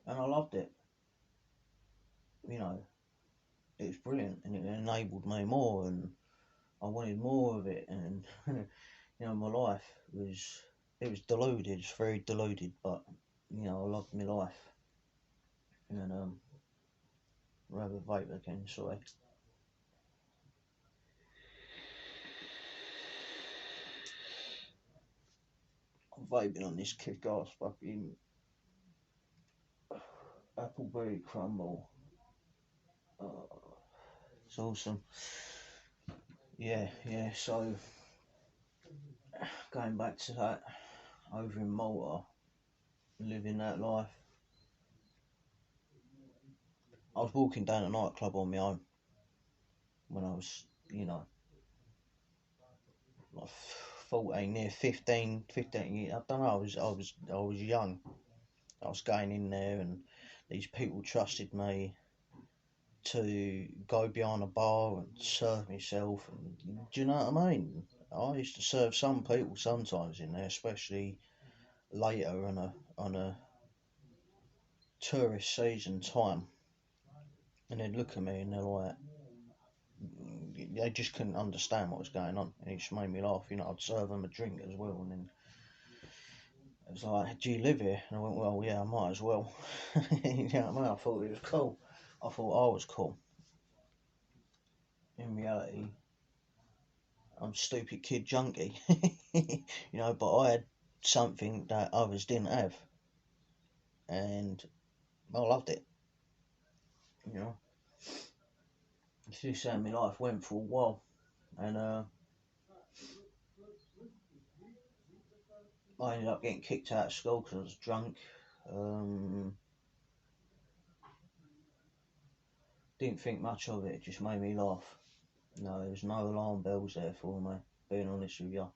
and I loved it. You know, it was brilliant, and it enabled me more, and I wanted more of it. And you know, my life was, it was deluded. It's very deluded, but you know, I loved my life. And rather vape again. Sorry, I'm vaping on this kick-ass fucking appleberry crumble. Uh, it's awesome. Yeah, yeah. So going back to that, over in Malta, living that life. I was walking down a nightclub on my own when I was, you know, like 14, near 15, 15 years. I don't know. I was young. I was going in there, and these people trusted me to go behind a bar and serve myself. And do you know what I mean? I used to serve some people sometimes in there, especially later on a tourist season time. and they'd look at me and they're like, they just couldn't understand what was going on, and it just made me laugh. You know, I'd serve them a drink as well, and then it was like, "Do you live here?" And I went, "Well, yeah, I might as well." You know what I mean? I thought it was cool. I thought I was cool. In reality, I'm a stupid kid junkie. You know, but I had something that others didn't have, and I loved it. You know, it's just how my life went for a while, and I ended up getting kicked out of school because I was drunk. Um, didn't think much of it. It just made me laugh. No, there was no alarm bells there for me. Being honest with you,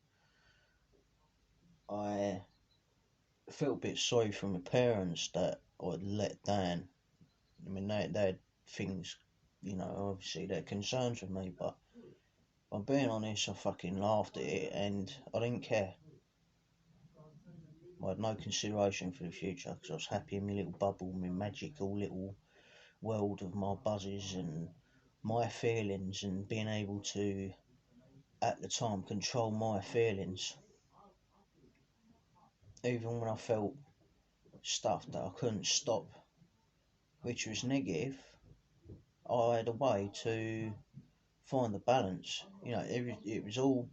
I felt a bit sorry for my parents that I'd let down. I mean, they had things, you know, obviously they're concerns with me, but if I'm being honest, I fucking laughed at it and I didn't care. I had no consideration for the future because I was happy in my little bubble, my magical little world of my buzzes and my feelings and being able to, at the time, control my feelings. Even when I felt stuff that I couldn't stop, which was negative, I had a way to find the balance. You know, it was all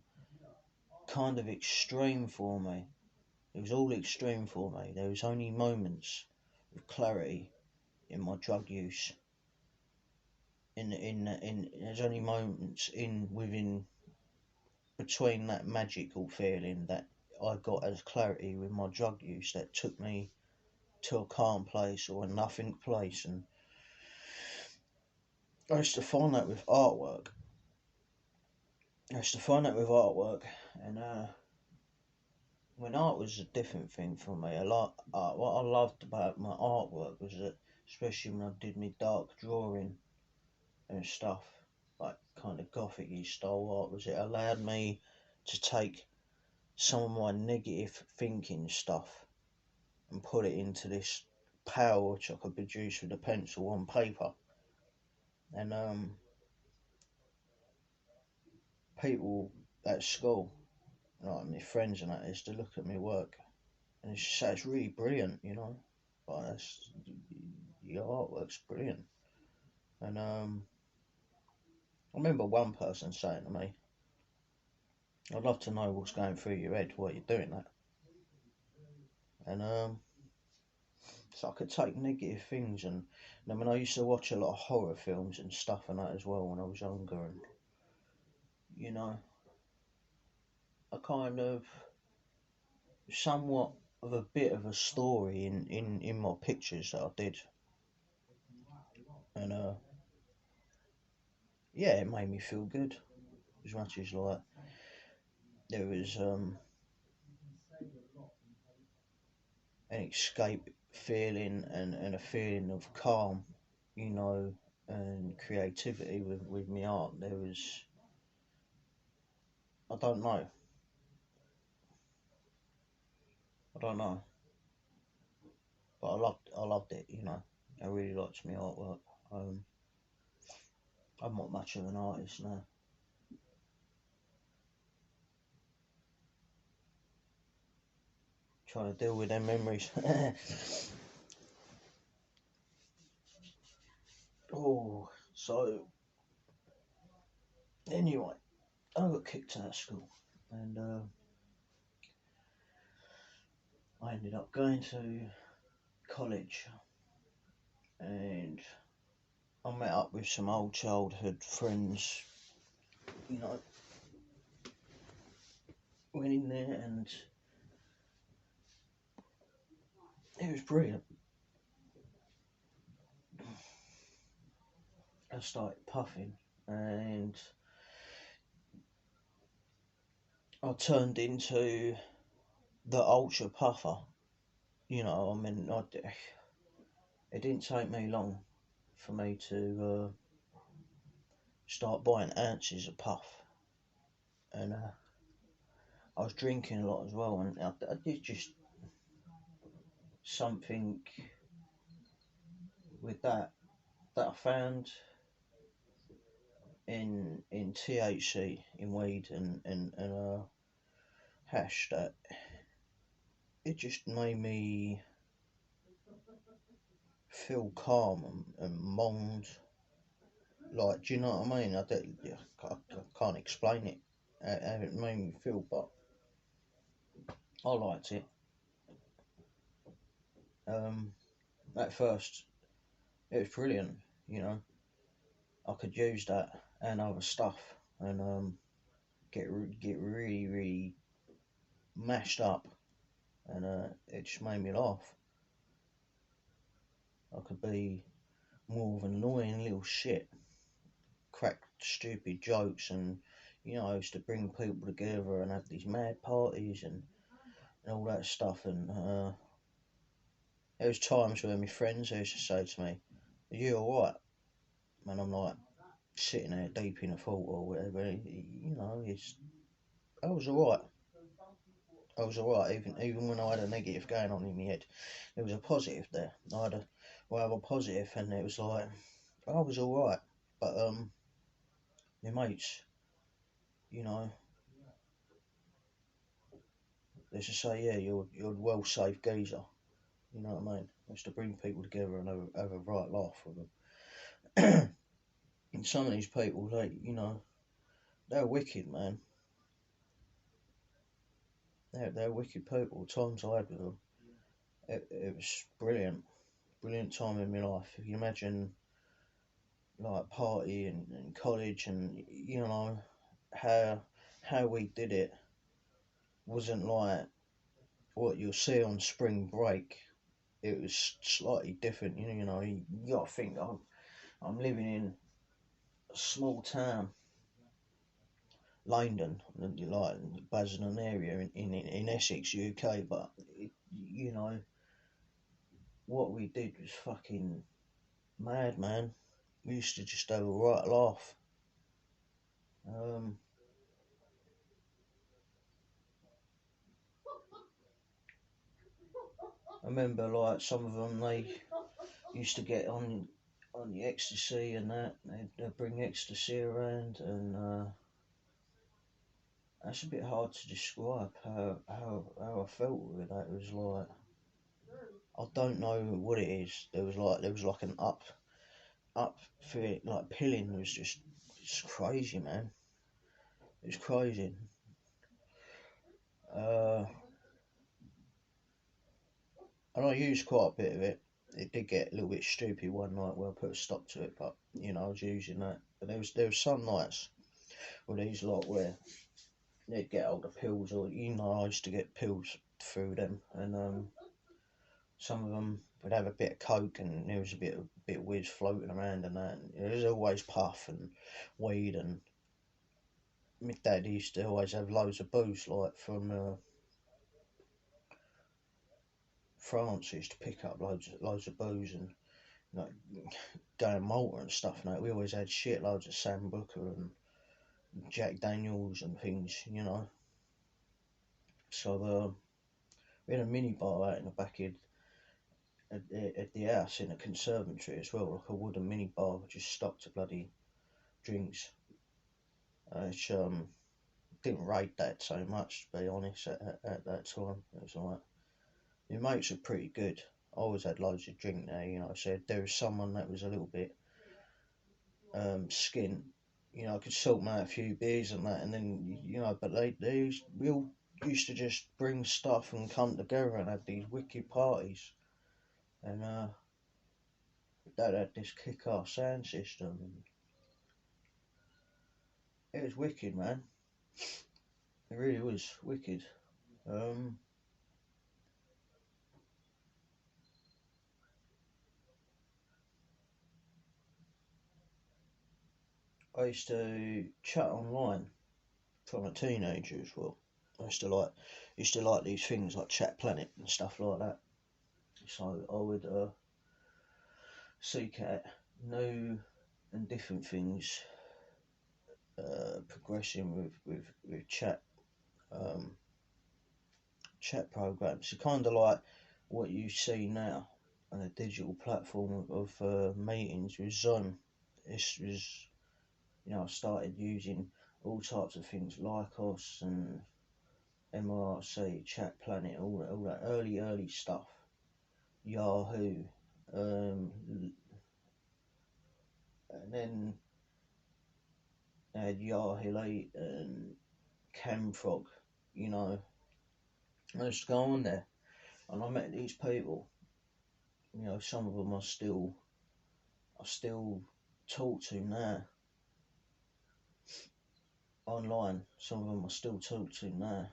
kind of extreme for me. It was all extreme for me. There was only moments of clarity in my drug use. In there's only moments in within between that magical feeling that I got as clarity with my drug use that took me to a calm place or a nothing place. And I used to find that with artwork. I used to find that with artwork, and when art was a different thing for me. A lot. What I loved about my artwork was that, especially when I did my dark drawing and stuff, like kind of gothic style art, was it allowed me to take some of my negative thinking stuff and put it into this power which I could produce with a pencil on paper. And people at school, like my friends and that, used to look at my work and just say it's really brilliant, you know. Like that's, your artwork's brilliant. And I remember one person saying to me, "I'd love to know what's going through your head while you're doing that." And so I could take negative things, and I mean, I used to watch a lot of horror films and stuff and that as well when I was younger, and you know, I kind of somewhat of a bit of a story in my pictures that I did, and yeah, it made me feel good as much as like there was an escape feeling and a feeling of calm, you know, and creativity with my art. There was, I don't know, I don't know, but I loved it, you know. I really liked my artwork. Um, I'm not much of an artist now. Trying to deal with them memories. Oh, so anyway, I got kicked out of school, and I ended up going to college, and I met up with some old childhood friends. You know, went in there, and it was brilliant. I started puffing, and I turned into the ultra puffer. You know, I mean, it didn't take me long for me to start buying ounces of puff, and I was drinking a lot as well, and I did just something with that. that I found in THC in weed and hash, that it just made me feel calm and mind. Like, do you know what I mean? I can't explain it how it made me feel, but I liked it. Um, at first, it was brilliant. You know, I could use that and other stuff and get really really mashed up, and it just made me laugh. I could be more of an annoying little shit, crack stupid jokes, and I used to bring people together and have these mad parties and all that stuff. And there was times where my friends used to say to me, "Are you alright?" And I'm like sitting there deep in a thought or whatever. I was alright. I was alright, even when I had a negative going on in my head. There was a positive there. I had a rather positive, and it was like I was alright. But my mates, you know, they used to say, "Yeah, you're a well safe geezer." You know what I mean? I used to bring people together and have a right laugh with them. And some of these people, they're wicked, man. They're wicked people. The times I had with them, it was brilliant, brilliant time in my life. If you imagine like party and college, and how how we did it wasn't like what you'll see on spring break. It was slightly different. You got to think I'm living in a small town, Langdon, like Basildon area in Essex, UK. But you know what we did was fucking mad, man. We used to just have a right laugh. Um, I remember like some of them, they used to get on the ecstasy and that. They'd bring ecstasy around, and that's a bit hard to describe how I felt with that. It was like I don't know what it is. There was like an up fit, like pilling was just crazy, man. It was crazy. Uh, and I used quite a bit of it. It did get a little bit stupid one night where I put a stop to it, but I was using that. But there was some nights with these lot where they'd get older pills, or I used to get pills through them, and some of them would have a bit of coke, and there was a bit of whiz floating around, and that. And there was always puff and weed, and my dad used to always have loads of booze, like from France. He used to pick up loads of booze and like going Malta and stuff. And that. We always had shit loads of Sambuca and Jack Daniels and things. So we had a mini bar out in the back at the house in a conservatory as well, like a wooden mini bar just stocked to bloody drinks. Which didn't rate that so much, to be honest, at that time. It was like, your mates were pretty good. I always had loads of drink there. So if there was someone that was a little bit skint, I could sort them out a few beers and that, and then, but we all used to just bring stuff and come together and have these wicked parties. And Dad had this kick-ass sound system, and it was wicked, man. It really was wicked. Um, I used to chat online from a teenager as well. I used to like these things like Chat Planet and stuff like that. So I would seek out new and different things, progressing with chat programs. It's kind of like what you see now. and a digital platform of meetings with Zoom. This was, I started using all types of things, Lycos and MRC, Chat Planet, all that early stuff. Yahoo, um, and then I had Yahoo and Camfrog, you know. I used to go on there, and I met these people. Some of them I still talk to now online. Some of them I still talk to now,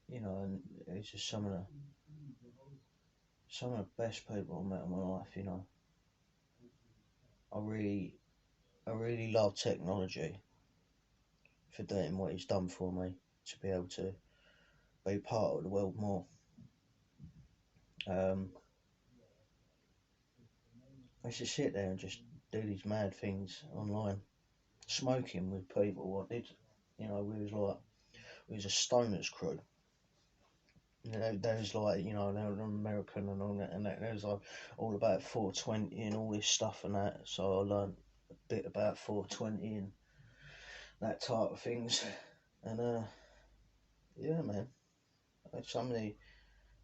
and it's just some of the best people I met in my life. I really I really love technology for doing what it's done for me to be able to be part of the world more. Um, I used to sit there and just do these mad things online, smoking with people. I did, we was a stoners crew. There was like, they were American and all that, and there was like all about 420 and all this stuff and that. So I learned a bit about 420 and that type of things. And yeah, man, some of the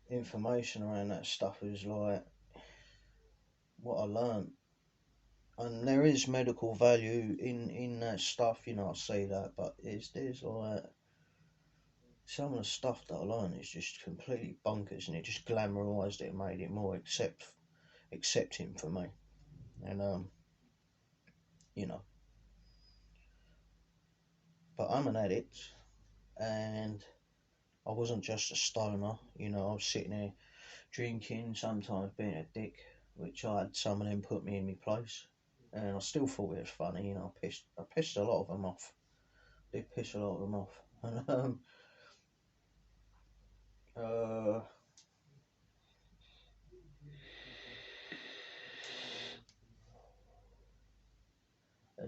information around that stuff is like what I learned. And there is medical value in that stuff, I see that, but there's like some of the stuff that I learned is just completely bonkers, and it just glamorized it and made it more accepting for me. And you know, but I'm an addict, and I wasn't just a stoner. I was sitting there drinking, sometimes being a dick, which I had some of them put me in my place, and I still thought it was funny. I pissed a lot of them off. Did piss a lot of them off, and uh,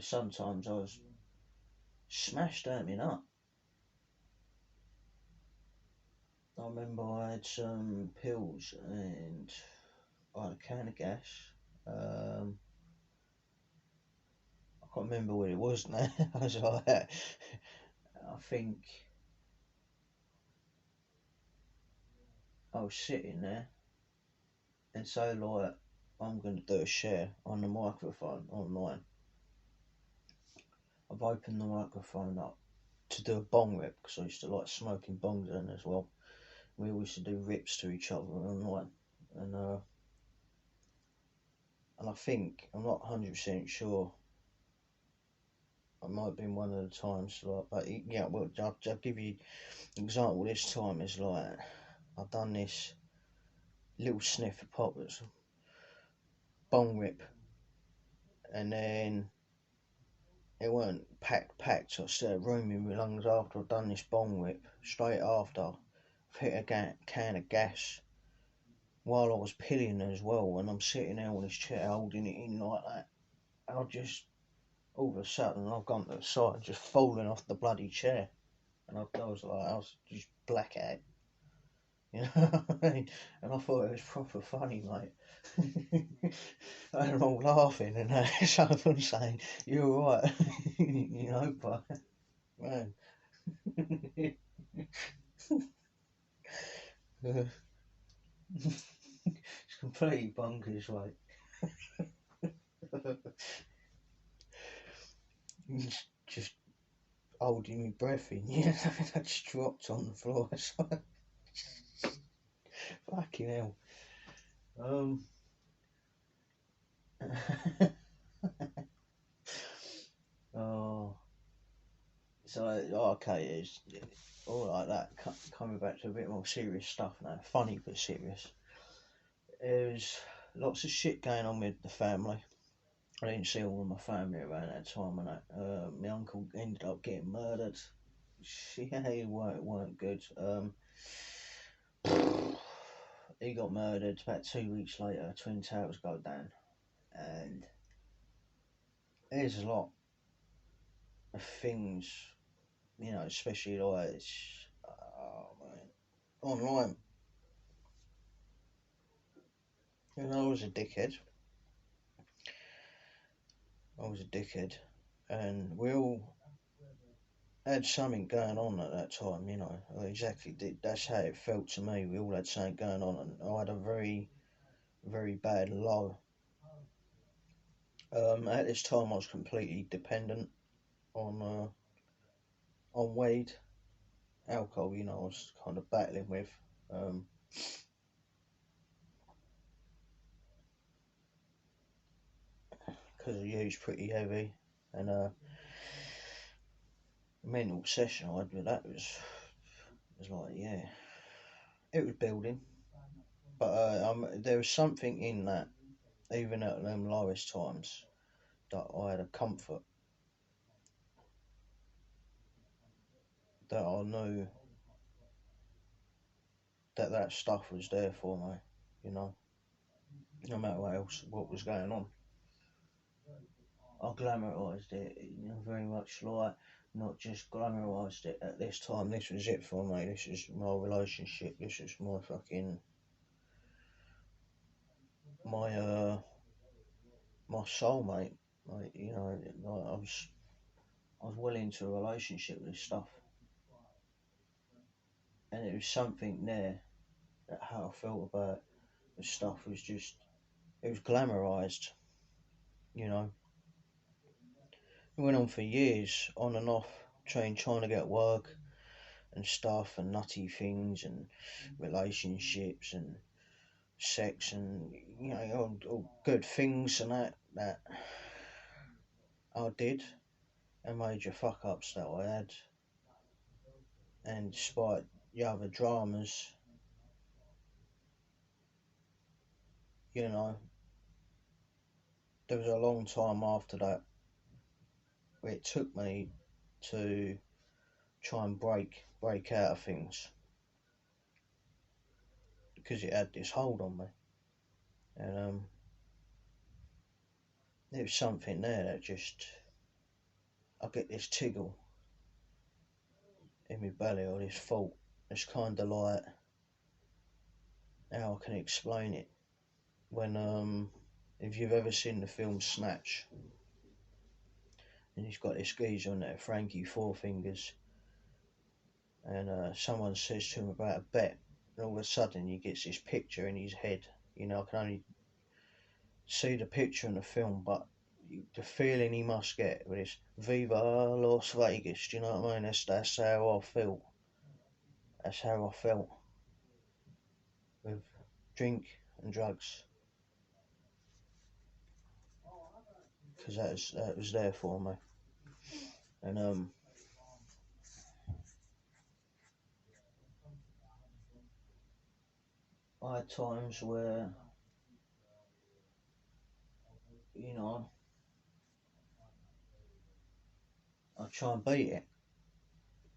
sometimes I was smashed at me nut. I remember I had some pills and I had a can of gas. Um, I can't remember what it was now. I was like, I think I was sitting there and so like I'm going to do a share on the microphone online. I've opened the microphone up to do a bong rip because I used to like smoking bongs then as well. We always used to do rips to each other online, and I think I'm not 100% sure. It might have been one of the times, like, but yeah. Well, I'll give you an example. This time is like I've done this little sniff of poppers, bong rip, and then it weren't packed. So I still had room in my lungs after I've done this bong rip. Straight after, I've hit a can of gas while I was pilling as well, and I'm sitting there on this chair holding it in like that. And I just all of a sudden I've gone to the side, just falling off the bloody chair, and I was just black out. What I mean? And I thought it was proper funny, mate. And I'm all laughing, and someone saying, "You're right," but man, it's completely bonkers, mate. Just holding my breath in, I just dropped on the floor. So, fucking hell. Um, oh, so okay, it's all like that. Coming back to a bit more serious stuff now, funny but serious. There's lots of shit going on with the family. I didn't see all of my family around that time, and that. My uncle ended up getting murdered. Yeah, he weren't good. He got murdered about 2 weeks later. Twin Towers go down, and there's a lot of things, especially like oh man, online. And I was a dickhead. I was a dickhead, and we all had something going on at that time. Exactly. That's how it felt to me. We all had something going on, and I had a very, very bad low. At this time, I was completely dependent on weed, alcohol. I was kind of battling with. Um, because the U's pretty heavy, and the mental session I had with that was like, yeah, it was building, but there was something in that, even at them lowest times, that I had a comfort that I knew that that stuff was there for me, you know, no matter what was going on. I glamorised it, very much like not just glamorised it at this time. This was it for me. This is my relationship. This is my fucking my my soulmate. Like, like I was well into a relationship with this stuff, and it was something there that how I felt about the stuff was just it was glamorised. You know, it went on for years, on and off, trying to get work and stuff and nutty things and relationships and sex and all good things and that I did and major fuck ups that I had, and despite the other dramas, you know, there was a long time after that where it took me to try and break out of things because it had this hold on me, and there was something there that just I get this tiggle in my belly or this thought. It's kind of like how I can explain it when if you've ever seen the film Snatch, and he's got this geezer on there, Frankie Four Fingers, and someone says to him about a bet, and all of a sudden he gets this picture in his head. I can only see the picture in the film, but the feeling he must get with this Viva Las Vegas, do you know what I mean? That's how I feel. That's how I felt with drink and drugs, because that was there for me. And I had times where you know I try and beat it,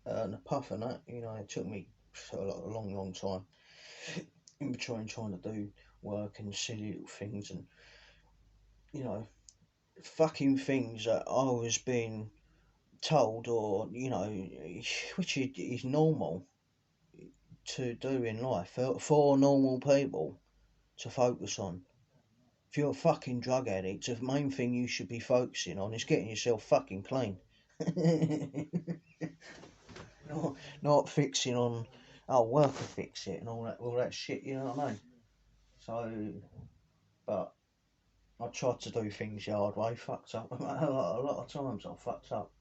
and the puff and that. It took me a long, long time in between trying to do work and silly little things and you know fucking things that I was being told, or which is normal to do in life for normal people to focus on. If you're a fucking drug addict, the main thing you should be focusing on is getting yourself fucking clean. not fixing on, oh, work will fix it and all that shit, you know what I mean? So, but I tried to do things the hard way, fucked up. A lot of times I fucked up.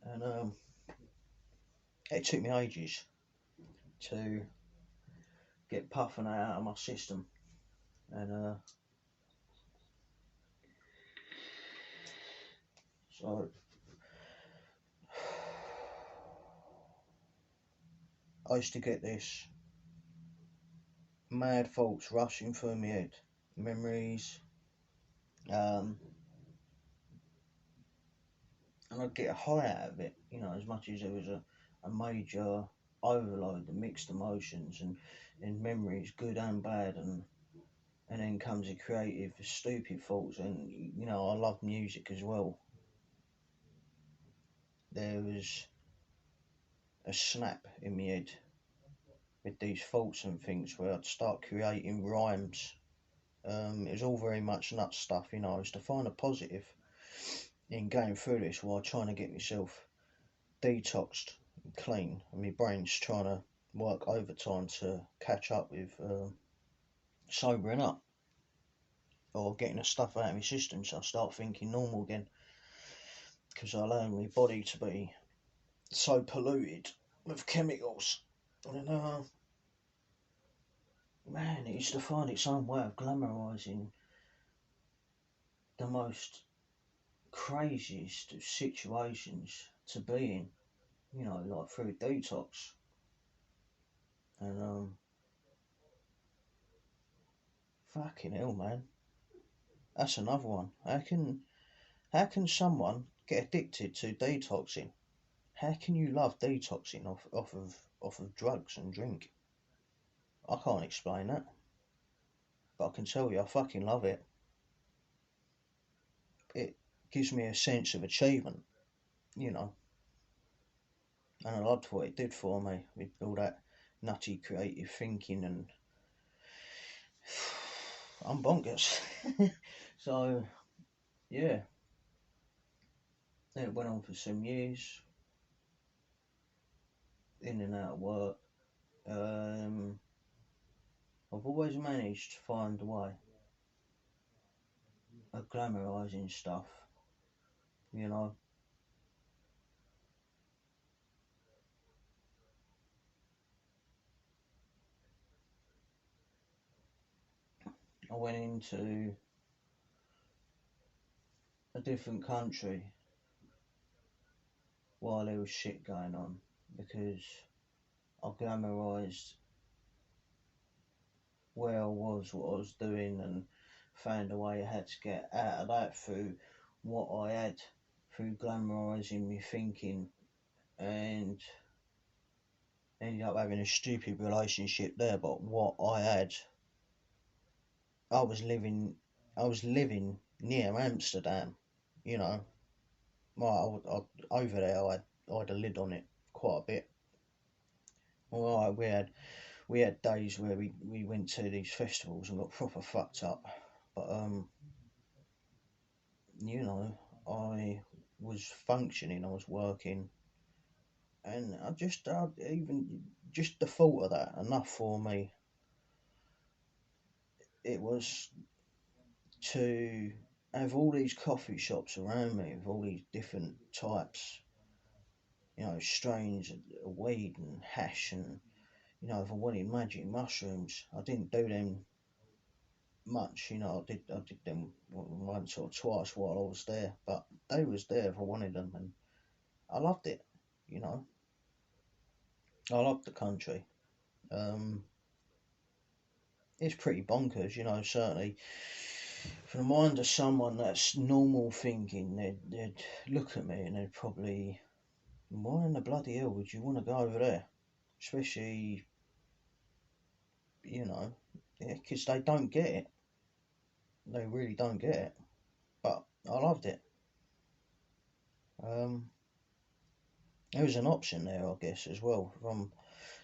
And it took me ages to get puffing out of my system. And so I used to get this mad thoughts rushing through my head, memories, um, and I'd get a high out of it, as much as there was a major overload of mixed emotions and memories, good and bad, and then comes the creative, stupid thoughts, and I love music as well. There was a snap in my head with these thoughts and things where I'd start creating rhymes It was all very much nut stuff, you know. I was to find a positive in going through this while trying to get myself detoxed and clean, and my brain's trying to work overtime to catch up with sobering up or getting the stuff out of my system so I start thinking normal again because I allow my body to be so polluted with chemicals. And man, it used to find its own way of glamorising the most craziest of situations to be in, you know, like through detox. And fucking hell, man, that's another one. How can someone get addicted to detoxing? How can you love detoxing off of drugs and drink? I can't explain that, but I can tell you I fucking love it. It gives me a sense of achievement, you know, and I loved what it did for me with all that nutty creative thinking and I'm bonkers. So yeah, it went on for some years, in and out of work. Um, I've always managed to find a way of glamorising stuff, you know. I went into a different country while there was shit going on because I glamorised where I was, what I was doing, and found a way I had to get out of that through what I had, through glamorising my thinking, and ended up having a stupid relationship there. But what I had, I was living, I was living near Amsterdam, you know. Well, over there, I had a lid on it quite a bit. All right, we had days where we went to these festivals and got proper fucked up, but you know, I was functioning, I was working, and even just the thought of that enough for me. It was to have all these coffee shops around me with all these different types, you know, strains of weed and hash, and you know, if I wanted magic mushrooms, I didn't do them much. You know, I did them once or twice while I was there, but they was there if I wanted them, and I loved it. You know, I loved the country. Um, it's pretty bonkers. You know, certainly for the mind of someone that's normal thinking, they'd look at me and they'd probably, why in the bloody hell would you want to go over there? Especially, you know, because they don't get it. They really don't get it. But I loved it. Um, there was an option there, I guess, as well. If I'm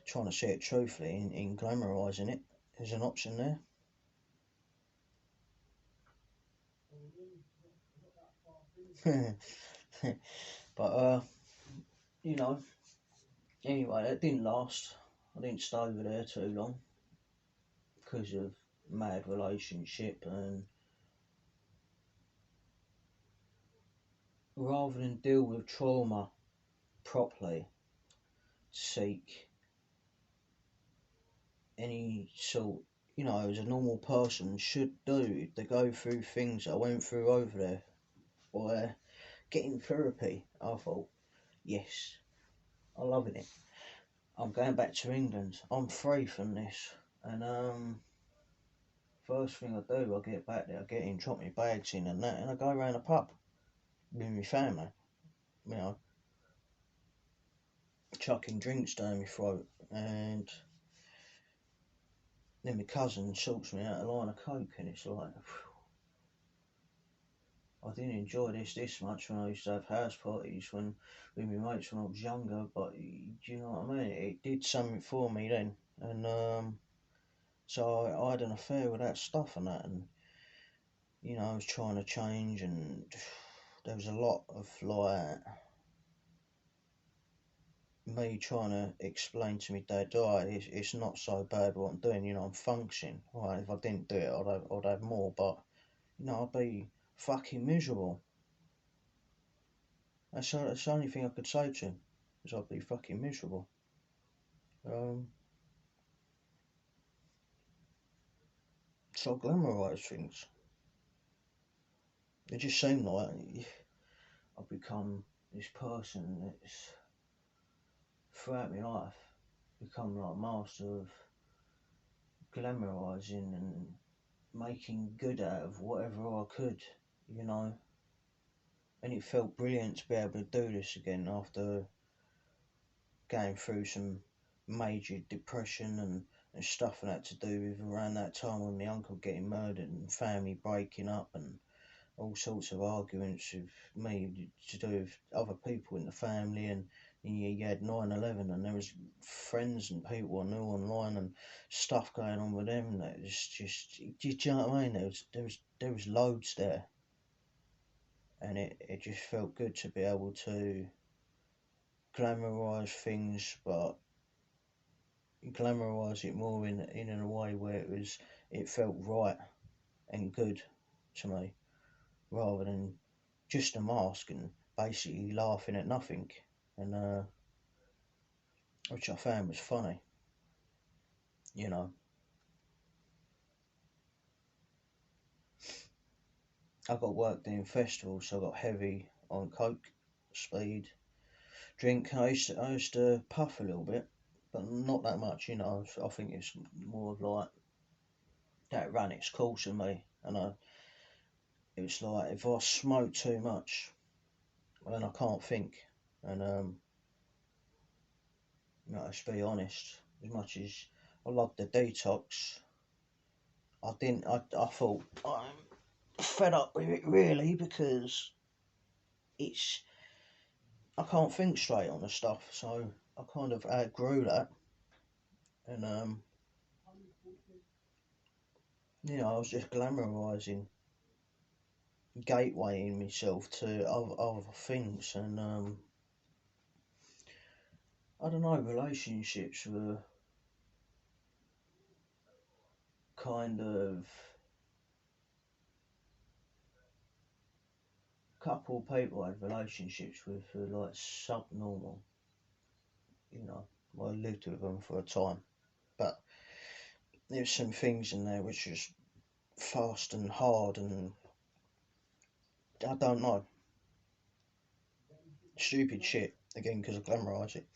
trying to say it truthfully, in glamorising it, there's an option there. But you know, anyway, that didn't last. I didn't stay over there too long because of mad relationship, and rather than deal with trauma properly, seek any sort, you know, as a normal person should do to go through things I went through over there by getting therapy. I thought, yes, I'm loving it. I'm going back to England. I'm free from this. And first thing I do, I get back there, I get in, drop my bags in and that, and I go around the pub with my family. You know, chucking drinks down my throat, and then my cousin sorts me out a line of coke, and it's like, I didn't enjoy this much when I used to have house parties when with my mates when I was younger. But do you know what I mean? It did something for me then, and So I had an affair with that stuff and that, and I was trying to change, and there was a lot of like me trying to explain to me dad, it's not so bad what I'm doing, I'm functioning. Right, if I didn't do it, I'd have more, but I'd be fucking miserable. That's the only thing I could say to him, is I'd be fucking miserable. Um, so I glamorise things. It just seemed like I've become this person that's throughout my life become like a master of glamorising and making good out of whatever I could, you know. And it felt brilliant to be able to do this again after going through some major depression and stuff I had to do with around that time with my uncle getting murdered and family breaking up and all sorts of arguments with me to do with other people in the family, and you had 9/11 and there was friends and people I knew online and stuff going on with them that was just, do you know what I mean? There was loads there, and it just felt good to be able to glamorise things, but glamorise it more in a way where it felt right and good to me, rather than just a mask and basically laughing at nothing, and which I found was funny. You know, I got work doing festivals, so I got heavy on coke, speed, drink. I used to puff a little bit, but not that much. I think it's more of like that ran its course in me, and it was like if I smoke too much, then I can't think, and let's be honest, as much as I love the detox, I didn't. I thought I'm fed up with it really because it's I can't think straight on the stuff. So I kind of outgrew that, and I was just glamorising, gatewaying myself to other things, and I don't know. Relationships were kind of couple of people I had relationships with were like subnormal. You know, I lived with them for a time, but there's some things in there which was fast and hard, and I don't know, stupid shit again because I glamorise it,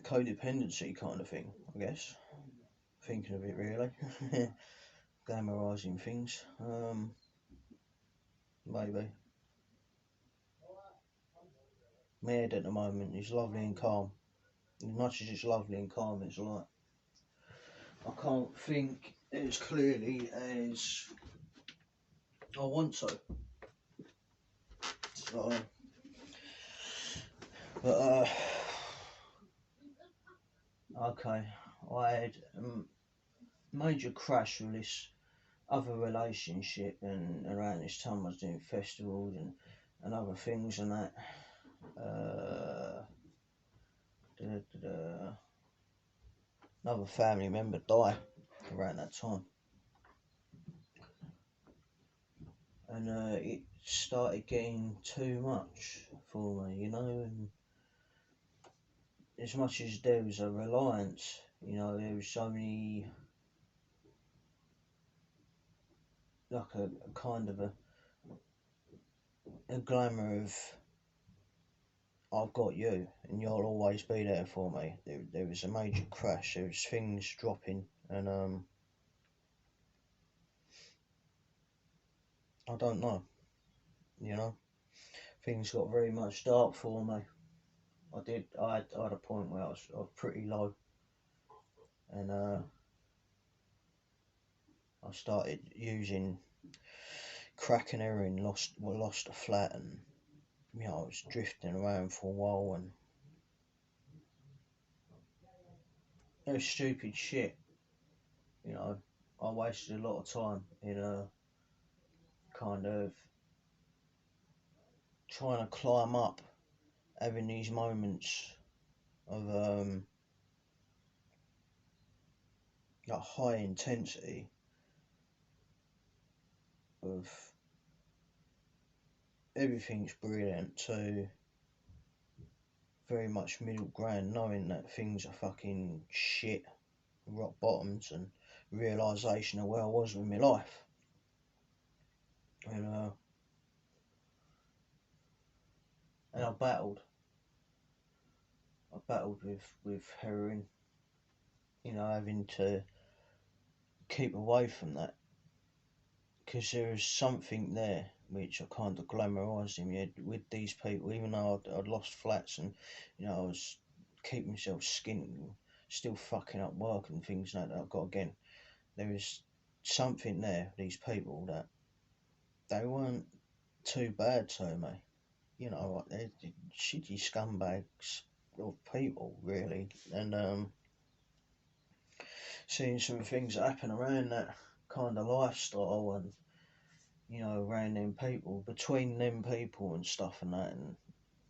codependency kind of thing, I guess. Thinking of it really, glamorising things. Maybe my head at the moment is lovely and calm. As much as it's lovely and calm, it's like I can't think as clearly as I want to. So, but okay, I had a major crash with this other relationship, and around this time I was doing festivals and other things and that. Uh, Another family member died around that time, and it started getting too much for me, and as much as there was a reliance, there was so many, like a kind of a glamour of I've got you and you'll always be there for me. There was a major crash. There was things dropping, and I don't know. You know, things got very much dark for me. I had a point where I was pretty low, and I started using crack and heroin. Lost a flat, and I was drifting around for a while, and it was stupid shit. You know, I wasted a lot of time in kind of trying to climb up, having these moments of like high intensity of everything's brilliant to very much middle ground, knowing that things are fucking shit, rock bottoms, and realisation of where I was with my life. And I battled. I battled with heroin, you know, having to keep away from that because there is something there which I kind of glamorised in my head with these people, even though I'd lost flats and, you know, I was keeping myself skint, still fucking up work and things like that I've got again. There is something there, these people, that they weren't too bad to me. You know, like they're shitty scumbags of people, really. And seeing some things that happen around that kind of lifestyle and, you know, around them people, between them people and stuff and that. And,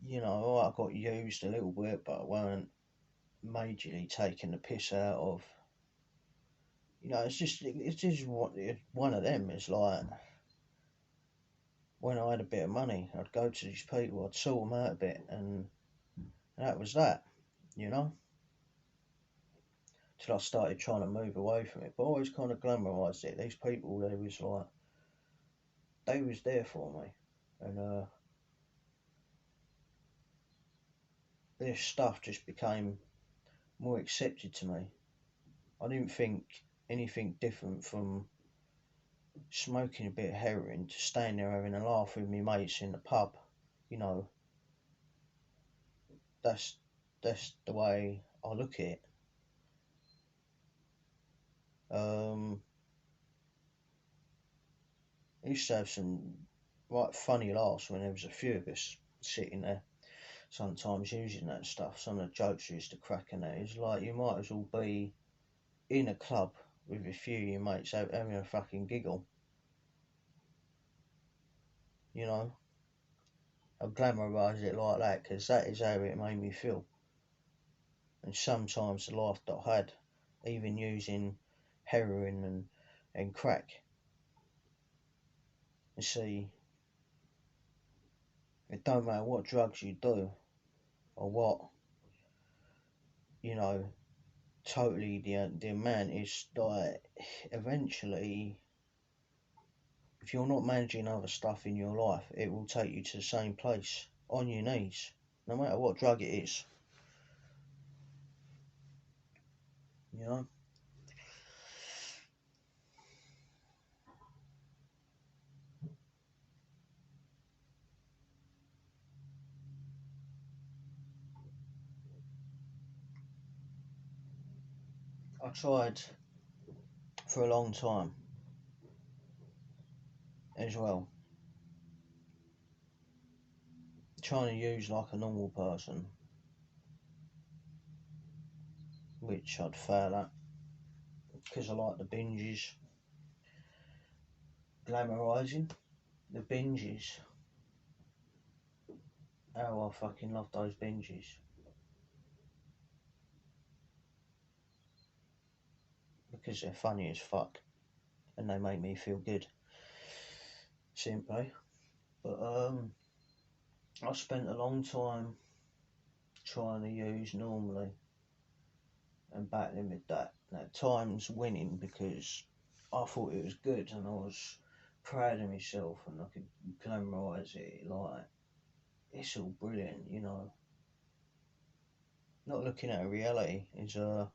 you know, I got used a little bit, but I weren't majorly taking the piss out of. You know, it's just one of them. It's like when I had a bit of money, I'd go to these people, I'd sort them out a bit, and that was that, you know. Till I started trying to move away from it, but I always kind of glamorised it. These people, they was there for me, and this stuff just became more accepted to me. I didn't think anything different from smoking a bit of heroin to staying there having a laugh with my mates in the pub. You know, that's that's the way I look at it. Um, I used to have some right funny laughs when there was a few of us sitting there. Sometimes using that stuff. Some of the jokes we used to crack in there. It's like you might as well be in a club with a few of your mates having a fucking giggle. You know, I glamorise it like that because that is how it made me feel. And sometimes the life that I had, even using heroin and crack. You see, it don't matter what drugs you do or what, you know, totally the amount is like eventually if you're not managing other stuff in your life, it will take you to the same place on your knees, no matter what drug it is. You know, I tried for a long time as well, trying to use like a normal person, which I'd fail at because I like the binges, glamorising the binges. How I fucking love those binges because they're funny as fuck and they make me feel good, simply. But I spent a long time trying to use normally and battling with that. And at times winning because I thought it was good and I was proud of myself and I could glamorise it like it's all brilliant, you know. Not looking at a reality is I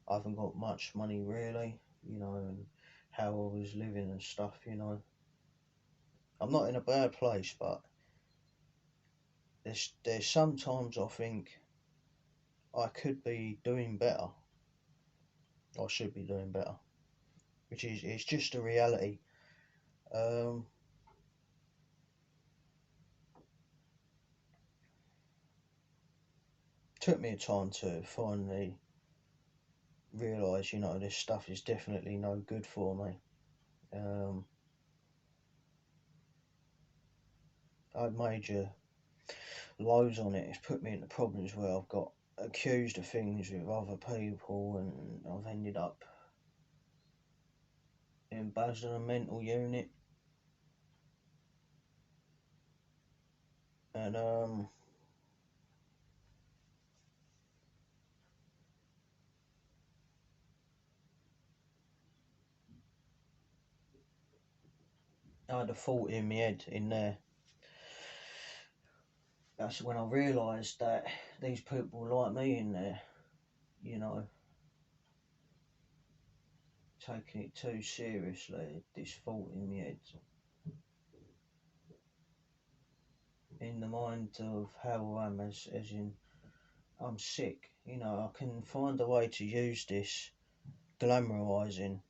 haven't got much money really, you know, and how I was living and stuff, you know. I'm not in a bad place, but there's sometimes I think I could be doing better. I should be doing better, which is it's just a reality. Um, Took me a time to finally realise, this stuff is definitely no good for me. Um, I had major lows on it. It's put me into problems where I've got accused of things with other people, and I've ended up in Basel, a mental unit, and I had a thought in my head in there. That's when I realised that these people like me in there, you know, taking it too seriously. This thought in my head, in the mind of how I am, as in I'm sick. I can find a way to use this glamorizing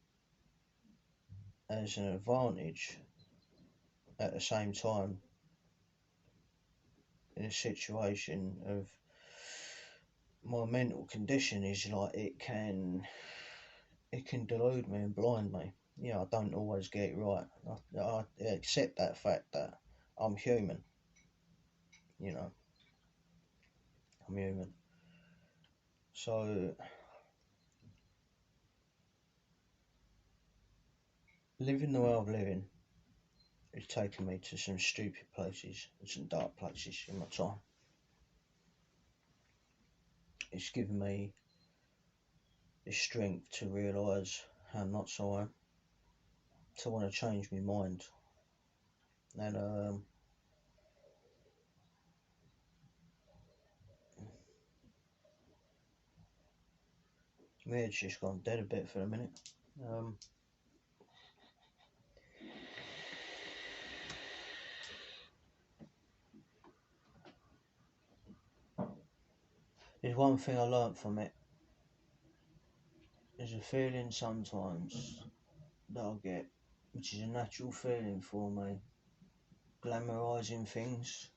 as an advantage at the same time in a situation of my mental condition is like it can delude me and blind me. I don't always get it right. I accept that fact that I'm human. You know, I'm human. So living the way I'm living is taking me to some stupid places and some dark places in my time. It's given me the strength to realise how nuts I am, to want to change my mind, and my head's just gone dead a bit for a minute. Um, there's one thing I learnt from it. There's a feeling sometimes that I get, which is a natural feeling for me, glamorising things.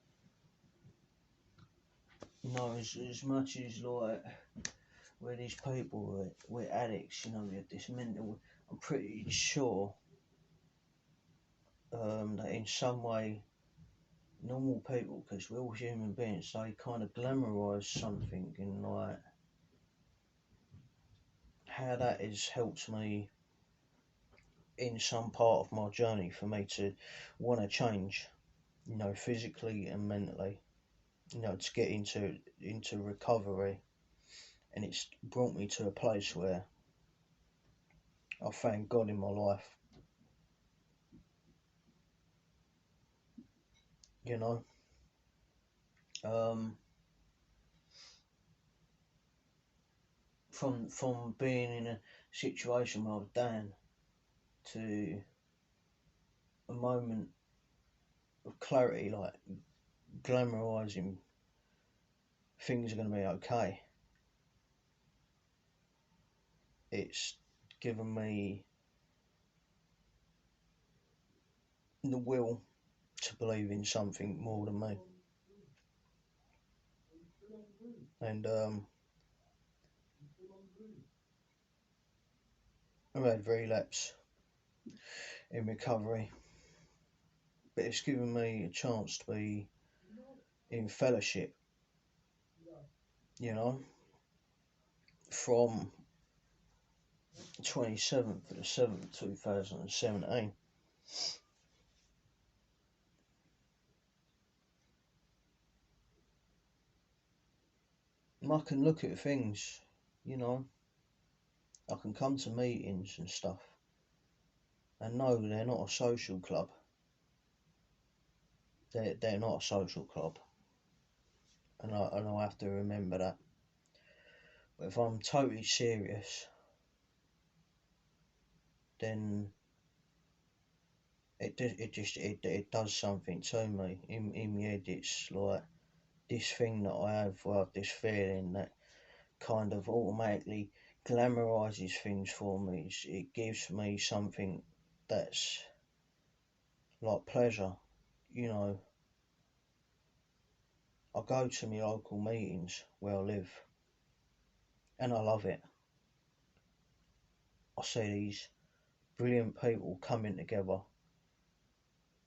As much as like where these people we're addicts, we have this mental. I'm pretty sure that in some way, normal people, because we're all human beings, they kind of glamorise something, and like how that has helped me in some part of my journey for me to want to change, physically and mentally, to get into recovery, and it's brought me to a place where I thank God in my life. You know, um, from being in a situation where I was down to a moment of clarity, like glamorizing things are going to be okay. It's given me the will to believe in something more than me, and I've had relapse in recovery, but it's given me a chance to be in fellowship, you know, from 27th to the 7th, 2017. And I can look at things, you know, I can come to meetings and stuff and know they're not a social club. They're not a social club, and I have to remember that. But if I'm totally serious, then it does something to me. In my head, it's like this thing that I have, where I have this feeling that kind of automatically glamorises things for me. It gives me something that's like pleasure. You know, I go to my local meetings where I live, and I love it. I see these brilliant people coming together.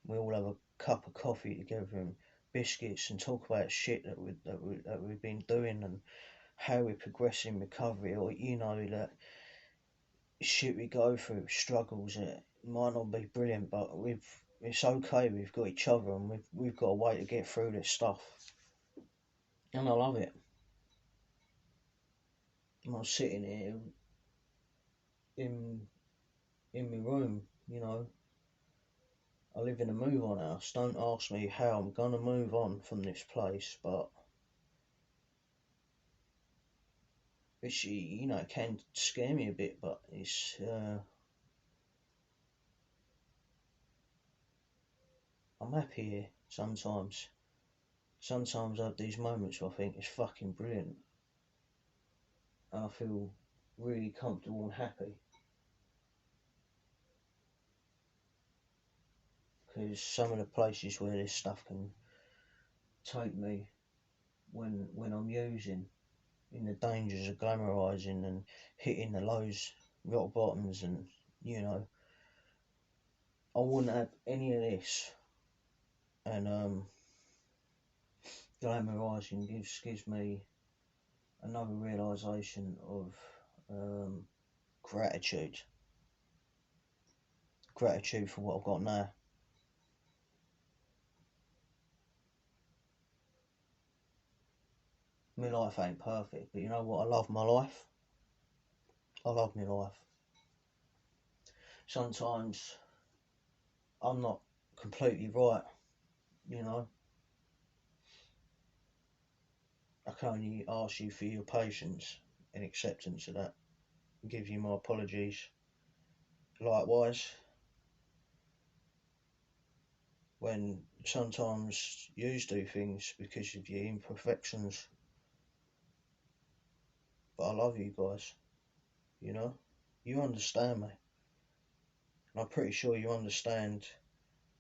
We all have a cup of coffee together and biscuits and talk about shit that we've been doing and how we're progressing recovery, or that shit we go through, struggles. It might not be brilliant, but it's okay. We've got each other, and we've got a way to get through this stuff, and I love it. I'm sitting here in my room, I live in a move on house. Don't ask me how I'm gonna move on from this place, but which it can scare me a bit, but I'm happy here sometimes. Sometimes I have these moments where I think it's fucking brilliant. I feel really comfortable and happy because some of the places where this stuff can take me when I'm using in the dangers of glamorizing and hitting the lows, rock bottoms, and I wouldn't have any of this. And glamorizing gives me another realization of gratitude. Gratitude for what I've got now. My life ain't perfect, but you know what? I love my life. I love my life. Sometimes I'm not completely right, you know. I can only ask you for your patience and acceptance of that. Give you my apologies. Likewise, when sometimes you do things because of your imperfections, but I love you guys, you know. You understand me. And I'm pretty sure you understand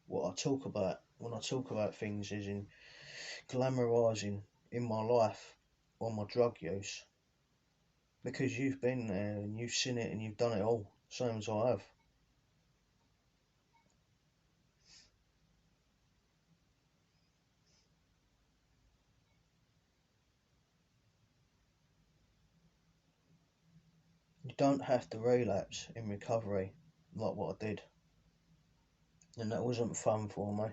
what I talk about when I talk about things as in glamorizing in my life or my drug use. Because you've been there and you've seen it and you've done it all, same as I have. You don't have to relapse in recovery like what I did. And that wasn't fun for me.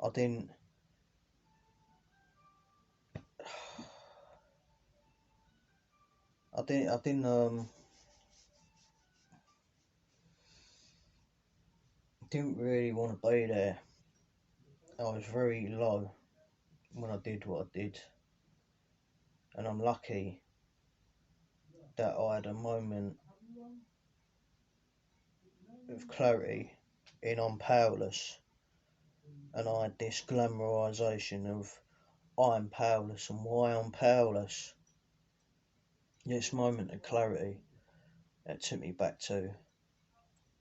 I didn't I didn't really want to be there. I was very low when I did what I did. And I'm lucky that I had a moment of clarity in I'm powerless, and I had this glamorization of I'm powerless and why I'm powerless. This moment of clarity that took me back to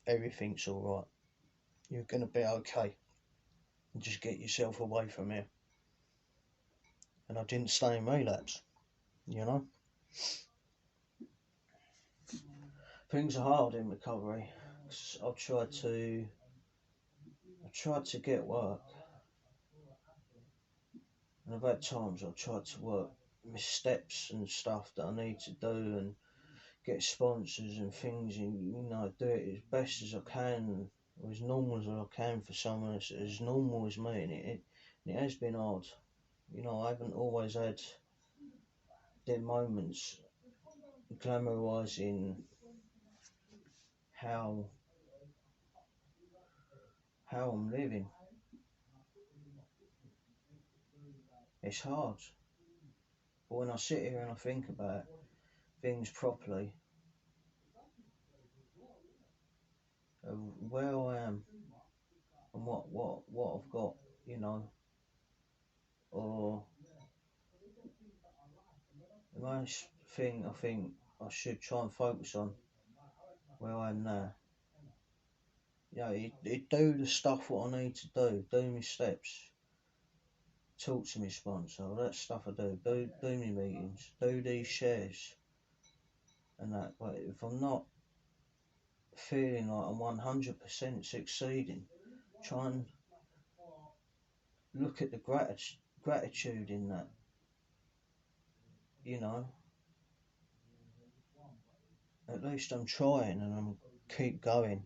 everything's alright. You're gonna be okay. Just get yourself away from here. And I didn't stay in relapse, you know? Things are hard in recovery. I tried to get work, and I've had times I've tried to work my steps and stuff that I need to do and get sponsors and things, and do it as best as I can, or as normal as I can for someone that's as normal as me, and it has been hard. I haven't always had their moments glamorizing how I'm living. It's hard, but when I sit here and I think about things properly, of where I am and what I've got, you know, or the most thing I think I should try and focus on where I am now. It do the stuff what I need to do my steps, talk to my sponsor, all that stuff I do my meetings, do these shares, and that. But if I'm not feeling like I'm 100% succeeding, try and look at the gratitude in that. You know, at least I'm trying and I'm keep going.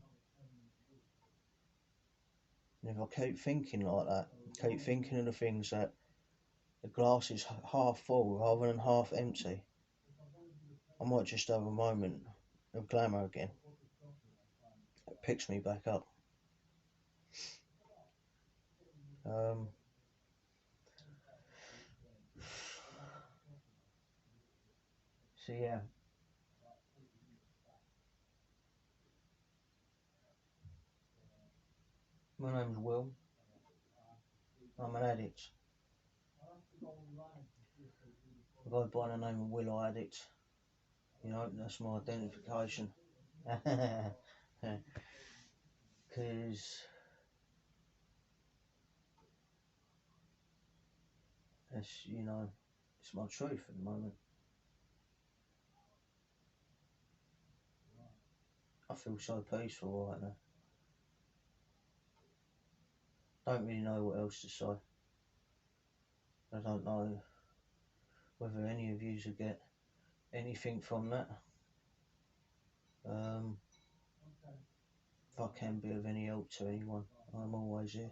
And if I keep thinking like that, keep thinking of the things that the glass is half full rather than half empty, I might just have a moment of glamour again. It picks me back up. Um, so yeah, my name's Will. I'm an addict. I go by the name of Will.I.Addict. You know, that's my identification. Because it's, you know, it's my truth at the moment. I feel so peaceful right now. Don't really know what else to say. I don't know whether any of you should get anything from that. If I can be of any help to anyone, I'm always here.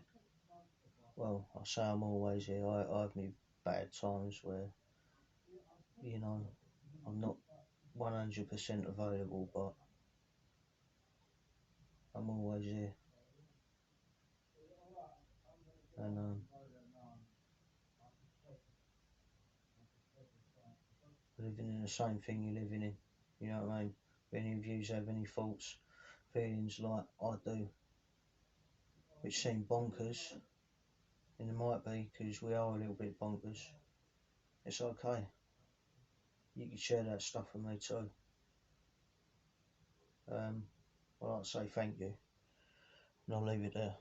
Well, I say I'm always here. I have my bad times where, you know, I'm not 100% available, but I'm always here. And living in the same thing you're living in. You know what I mean? If any of you have any thoughts, feelings like I do, which seem bonkers, and it might be because we are a little bit bonkers, it's okay. You can share that stuff with me too. I'd like to say thank you, and I'll leave it there.